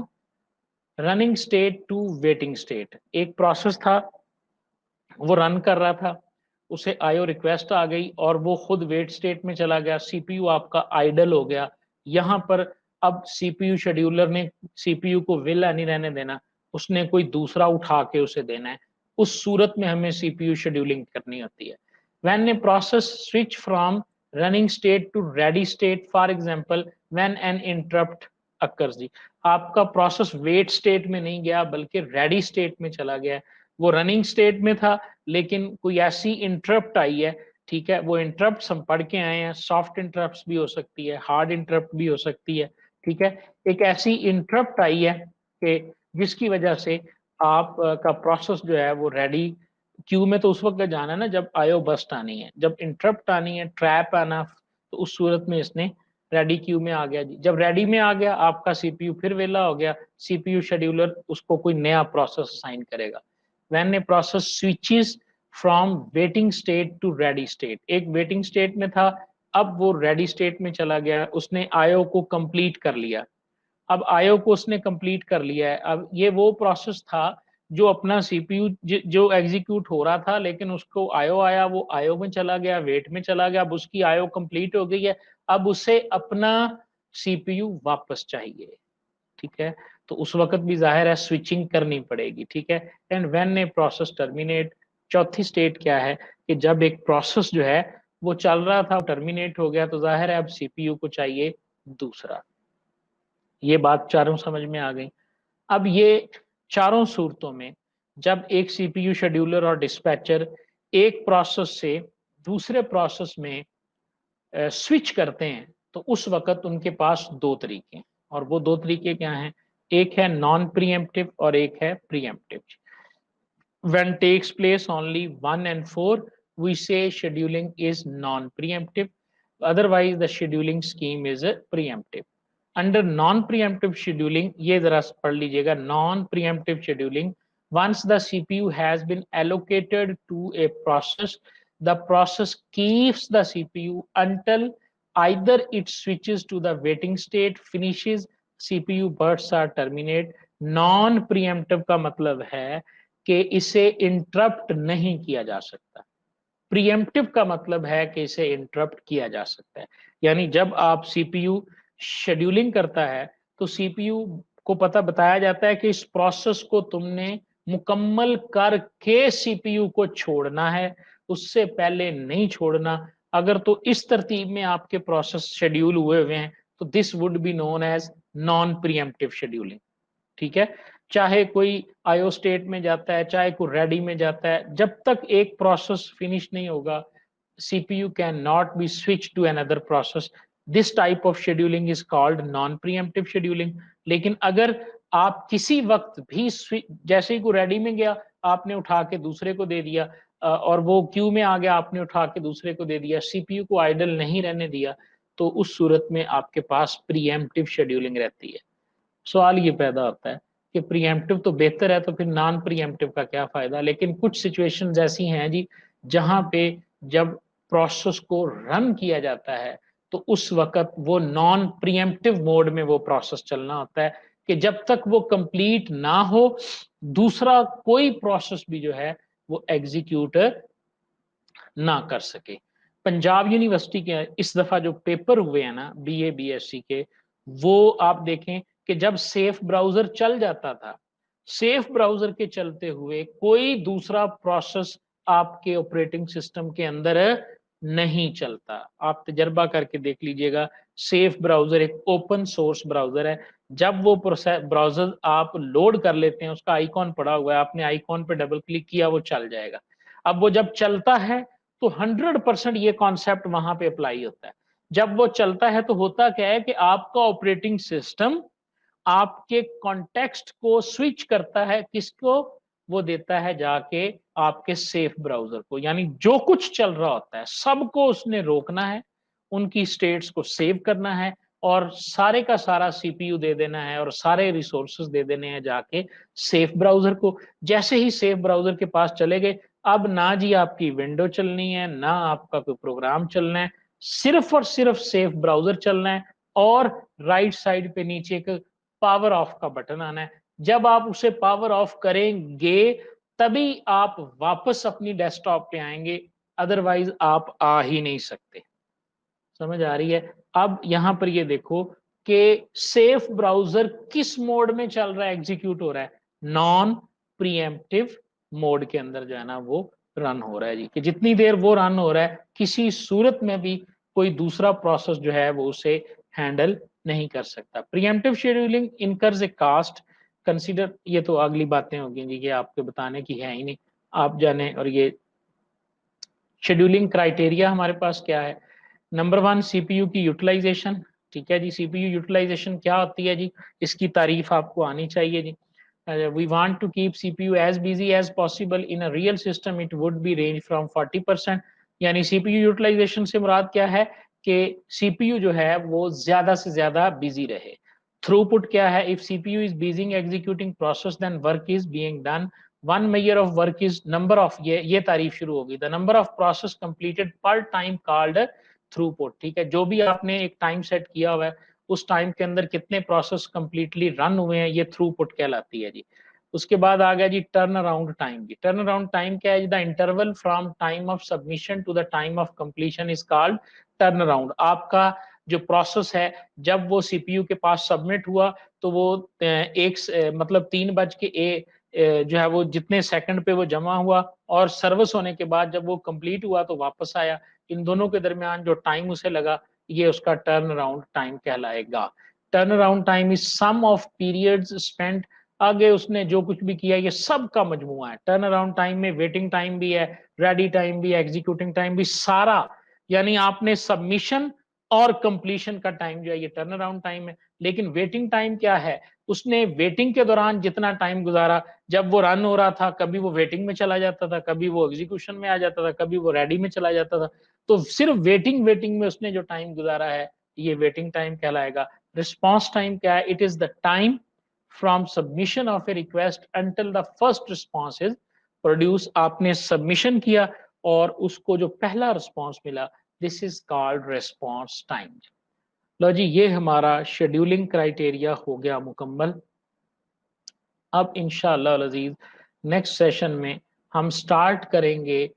running state to waiting state। एक प्रोसेस था वो रन कर रहा था, उसे आईओ रिक्वेस्ट आ गई और वो खुद वेट स्टेट में चला गया, सीपीयू आपका आइडल हो गया। यहाँ पर अब सीपीयू शेड्यूलर ने सीपीयू को विला नहीं रहने देना, उसने कोई दूसरा उठा के उसे देना है। उस सूरत में हमें सीपीयू शेड्यूलिंग करनी होती है। When a process switch from running state to ready state, for example when an interrupt occurs जी। आपका प्रोसेस वेट स्टेट में नहीं गया बल्कि रेडी स्टेट में चला गया। वो रनिंग स्टेट में था लेकिन कोई ऐसी इंटरप्ट आई है, ठीक है, वो इंटरप्ट हम पढ़ के आए हैं, सॉफ्ट इंटरप्ट भी हो सकती है, हार्ड इंटरप्ट भी हो सकती है। ठीक है, एक ऐसी इंटरप्ट आई है कि जिसकी वजह से आप का प्रोसेस जो है वो रेडी क्यू में तो उस वक्त जाना है ना जब आईओ बस्ट आनी है, जब इंटरप्ट आनी है, ट्रैप आना, तो उस सूरत में इसने रेडी क्यू में आ गया जी। जब रेडी में आ गया आपका सीपीयू फिर वेला हो गया, सीपीयू शेड्यूलर उसको कोई नया प्रोसेस असाइन करेगा। when a process switches from waiting state to ready state, एक waiting state में था अब वो ready state में चला गया, उसने आईओ को कंप्लीट कर लिया। अब आईओ को उसने कंप्लीट कर लिया है, अब ये वो प्रोसेस था जो अपना सीपीयू जो एग्जीक्यूट हो रहा था लेकिन उसको आईओ आया, वो आईओ में चला गया, वेट में चला गया, अब उसकी आईओ कंप्लीट हो गई है, अब उसे अपना सीपीयू वापस चाहिए। ठीक है, तो उस वक्त भी जाहिर है स्विचिंग करनी पड़ेगी। ठीक है, and when a process terminate, चौथी स्टेट क्या है कि जब एक प्रोसेस जो है वो चल रहा था टर्मिनेट हो गया तो जाहिर है अब सीपीयू को चाहिए दूसरा। ये बात चारों समझ में आ गई। अब ये चारों सूरतों में जब एक सीपीयू शेड्यूलर और डिस्पैचर एक प्रोसेस से दूसरे प्रोसेस में स्विच करते हैं तो उस वक्त उनके पास दो तरीके हैं, और वो दो तरीके क्या हैं, एक है नॉन प्रीएम्प्टिव और एक है pre-emptive. when takes place only 1 and 4 we say scheduling is non preemptive, otherwise the scheduling scheme is preemptive। under non preemptive scheduling, ये जरा पढ़ लीजिएगा, non preemptive scheduling, once the CPU has been allocated to a process, the process keeps the CPU until either it switches to the waiting state, finishes, CPU bursts are terminate। non preemptive का मतलब है कि इसे interrupt नहीं किया जा सकता, pre-emptive का मतलब है कि इसे इंटरप्ट किया जा सकता है। यानी जब आप सीपीयू शेड्यूलिंग करता है तो सीपीयू को पता बताया जाता है कि इस प्रोसेस को तुमने मुकम्मल करके सीपीयू को छोड़ना है, उससे पहले नहीं छोड़ना। अगर तो इस तरतीब में आपके प्रोसेस शेड्यूल हुए हुए हैं तो this would be known as non preemptive scheduling. ठीक है, चाहे कोई आईओ स्टेट में जाता है चाहे कोई रेडी में जाता है, जब तक एक प्रोसेस फिनिश नहीं होगा CPU can not be switch to another process. This type of scheduling is called non preemptive scheduling. लेकिन अगर आप किसी वक्त भी जैसे ही कोई रेडी में गया आपने उठा के दूसरे को दे दिया, और वो क्यू में आ गया आपने उठा के दूसरे को दे दिया, CPU को आइडल नहीं रहने दिया, तो उस सूरत में आपके पास प्रीएम्प्टिव शेड्यूलिंग रहती है। सवाल ये पैदा होता है कि प्रीएम्प्टिव तो बेहतर है तो फिर नॉन प्रीएम्प्टिव का क्या फायदा। लेकिन कुछ सिचुएशंस ऐसी हैं जी जहां पे जब प्रोसेस को रन किया जाता है तो उस वक्त वो नॉन प्रीएम्प्टिव मोड में वो प्रोसेस चलना होता है, कि जब तक वो कंप्लीट ना हो दूसरा कोई प्रोसेस भी जो है वो एग्जीक्यूट ना कर सके। पंजाब यूनिवर्सिटी के इस दफा जो पेपर हुए हैं ना बीए बीएससी के, वो आप देखें कि जब सेफ ब्राउजर चल जाता था, सेफ ब्राउजर के चलते हुए कोई दूसरा प्रोसेस आपके ऑपरेटिंग सिस्टम के अंदर नहीं चलता। आप तजर्बा करके देख लीजिएगा, सेफ ब्राउजर एक ओपन सोर्स ब्राउजर है। जब वो ब्राउजर आप लोड कर लेते हैं, उसका आइकॉन पड़ा हुआ है, आपने आइकॉन पे डबल क्लिक किया, वो चल जाएगा। अब वो जब चलता है तो 100% ये कॉन्सेप्ट वहां पे अप्लाई होता है। जब वो चलता है तो होता क्या है कि आपका ऑपरेटिंग सिस्टम आपके कॉन्टेक्स्ट को स्विच करता है, किसको? वो देता है जाके आपके सेफ ब्राउजर को। यानी जो कुछ चल रहा होता है सबको उसने रोकना है, उनकी स्टेट्स को सेव करना है और सारे का सारा सीपीयू दे देना है और सारे रिसोर्सेज दे देने हैं जाके सेफ ब्राउजर को। जैसे ही सेफ ब्राउजर के पास चले गए, अब ना जी आपकी विंडो चलनी है, ना आपका कोई प्रोग्राम चलना है, सिर्फ और सिर्फ सेफ ब्राउजर चलना है। और राइट साइड पे नीचे एक पावर ऑफ का बटन आना है। जब आप उसे पावर ऑफ करेंगे तभी आप वापस अपनी डेस्कटॉप पे आएंगे, अदरवाइज आप आ ही नहीं सकते। समझ आ रही है? अब यहां पर ये देखो कि सेफ ब्राउजर किस मोड में चल रहा है, एग्जीक्यूट हो रहा है? नॉन प्रीएम्प्टिव मोड के अंदर जो है ना वो रन हो रहा है जी। कि जितनी देर वो रन हो रहा है किसी सूरत में भी कोई दूसरा प्रोसेस जो है वो उसे हैंडल नहीं कर सकता। प्रीएम्प्टिव शेड्यूलिंग इनकर्स ए कास्ट कंसीडर, ये तो अगली बातें होगी जी, ये आपके बताने की है ही नहीं, आप जाने। और ये शेड्यूलिंग क्राइटेरिया हमारे पास क्या है? नंबर 1 सीपीयू की यूटिलाइजेशन। ठीक है जी, सीपीयू यूटिलाइजेशन क्या होती है जी, इसकी तारीफ आपको आनी चाहिए जी। We want to keep CPU as busy as possible in a real system, it would be range from 40%। यानी सीपीयू यूटिलाइजेशन से मुराद क्या है कि सीपीयू जो है वो ज्यादा से ज्यादा बिजी रहे। थ्रूपुट क्या है? If CPU is busy executing process then work is being done. One measure of work is number of, ये तारीफ शुरू होगी, the number of process completed per time called throughput. ठीक है, जो भी आपने एक टाइम सेट किया हुआ है उस टाइम के अंदर कितने प्रोसेस कंप्लीटली रन हुए हैं, ये थ्रूपुट कहलाती है जी। उसके बाद आ गया जी टर्न अराउंड टाइम। जी टर्न अराउंड टाइम क्या है? The interval from time of submission to the time of completion is called turn around. आपका जो प्रोसेस है जब वो सीपीयू के पास सबमिट हुआ तो वो मतलब 3 बज के जो है वो जितने सेकंड पे वो जमा हुआ और सर्विस होने के बाद जब वो कंप्लीट हुआ तो वापस आया, इन दोनों के दरमियान जो टाइम उसे लगा ये उसका टर्न अराउंड टाइम कहलाएगा। Turn around time is sum of periods spent, आगे उसने जो कुछ भी किया ये सब का मजमुआ है। टर्न अराउंड टाइम में वेटिंग टाइम भी है, रेडी टाइम भी है, एग्जीक्यूटिंग टाइम भी, सारा। यानी आपने सबमिशन और कंप्लीशन का टाइम जो है ये टर्न अराउंड टाइम है। लेकिन वेटिंग टाइम क्या है? उसने वेटिंग के दौरान जितना टाइम गुजारा, जब वो रन हो रहा था कभी वो वेटिंग में चला जाता था, कभी वो एग्जीक्यूशन में आ जाता था, कभी वो रेडी में चला जाता था। तो सिर्फ वेटिंग वेटिंग में उसने जो टाइम गुजारा है ये वेटिंग टाइम कहलाएगा। रिस्पॉन्स टाइम क्या है? It is the time from submission of a request until the first response is produce. आपने सबमिशन किया और उसको जो पहला रिस्पॉन्स मिला, this is called response time. लो जी, ये हमारा शेड्यूलिंग क्राइटेरिया हो गया मुकम्मल। अब इंशाअल्लाह अज़ीज नेक्स्ट सेशन में हम स्टार्ट करेंगे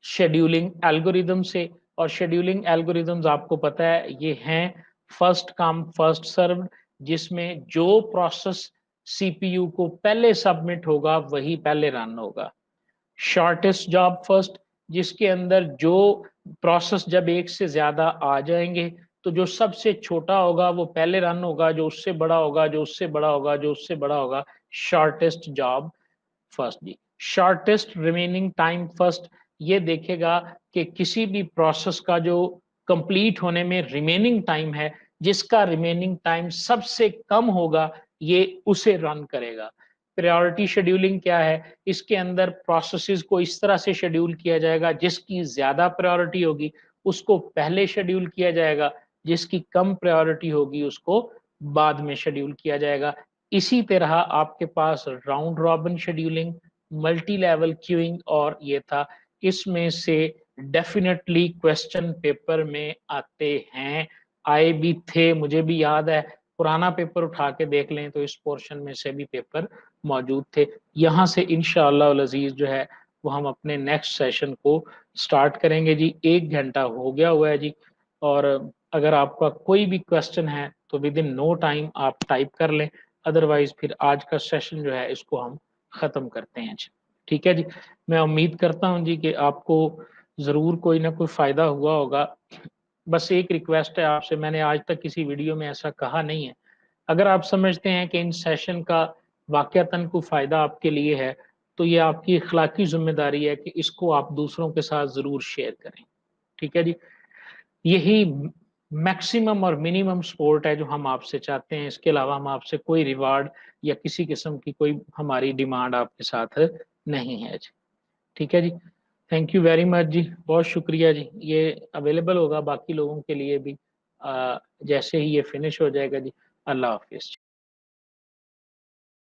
शेड्यूलिंग एल्गोरिदम से। और शेड्यूलिंग एल्गोरिदम्स आपको पता है ये हैं फर्स्ट कम फर्स्ट सर्व्ड, जिसमें जो प्रोसेस सीपीयू को पहले सबमिट होगा वही पहले रन होगा। शॉर्टेस्ट जॉब फर्स्ट, जिसके अंदर जो प्रोसेस जब एक से ज्यादा आ जाएंगे तो जो सबसे छोटा होगा वो पहले रन होगा, जो उससे बड़ा होगा, जो उससे बड़ा होगा, जो उससे बड़ा होगा, शॉर्टेस्ट जॉब फर्स्ट जी। शॉर्टेस्ट रिमेनिंग टाइम फर्स्ट, ये देखेगा कि किसी भी प्रोसेस का जो कंप्लीट होने में रिमेनिंग टाइम है, जिसका रिमेनिंग टाइम सबसे कम होगा ये उसे रन करेगा। प्रायोरिटी शेड्यूलिंग क्या है? इसके अंदर प्रोसेसेस को इस तरह से शेड्यूल किया जाएगा, जिसकी ज्यादा प्रायोरिटी होगी उसको पहले शेड्यूल किया जाएगा, जिसकी कम प्रायोरिटी होगी उसको बाद में शेड्यूल किया जाएगा। इसी तरह आपके पास round robin scheduling, multi level queuing और ये था। इसमें से डेफिनेटली क्वेश्चन पेपर में आते हैं, आए भी थे, मुझे भी याद है। पुराना पेपर उठा के देख लें तो इस पोर्शन में से भी पेपर मौजूद थे। यहाँ से इंशाअल्लाह अल अज़ीज़ जो है वो हम अपने नेक्स्ट सेशन को स्टार्ट करेंगे जी। 1 घंटा हो गया हुआ है जी, और अगर आपका कोई भी क्वेश्चन है तो विद इन नो टाइम आप टाइप कर लें, अदरवाइज फिर आज का सेशन जो है इसको हम ख़त्म करते हैं जी। ठीक है जी, मैं उम्मीद करता हूँ जी कि आपको ज़रूर कोई ना कोई फ़ायदा हुआ होगा। बस एक रिक्वेस्ट है आपसे, मैंने आज तक किसी वीडियो में ऐसा कहा नहीं है, अगर आप समझते हैं कि इन सेशन का वाक़यतन कोई फ़ायदा आपके लिए है, तो ये आपकी अखलाकी ज़िम्मेदारी है कि इसको आप दूसरों के साथ ज़रूर शेयर करें। ठीक है जी? यही मैक्सिमम और मिनिमम सपोर्ट है जो हम आपसे चाहते हैं। इसके अलावा हम आपसे कोई रिवार्ड या किसी किस्म की कोई हमारी डिमांड आपके साथ नहीं है जी। ठीक है जी? थैंक यू वेरी मच जी, बहुत शुक्रिया जी। ये अवेलेबल होगा बाकी लोगों के लिए भी जैसे ही ये फिनिश हो जाएगा जी। अल्लाह हाफ़िज़।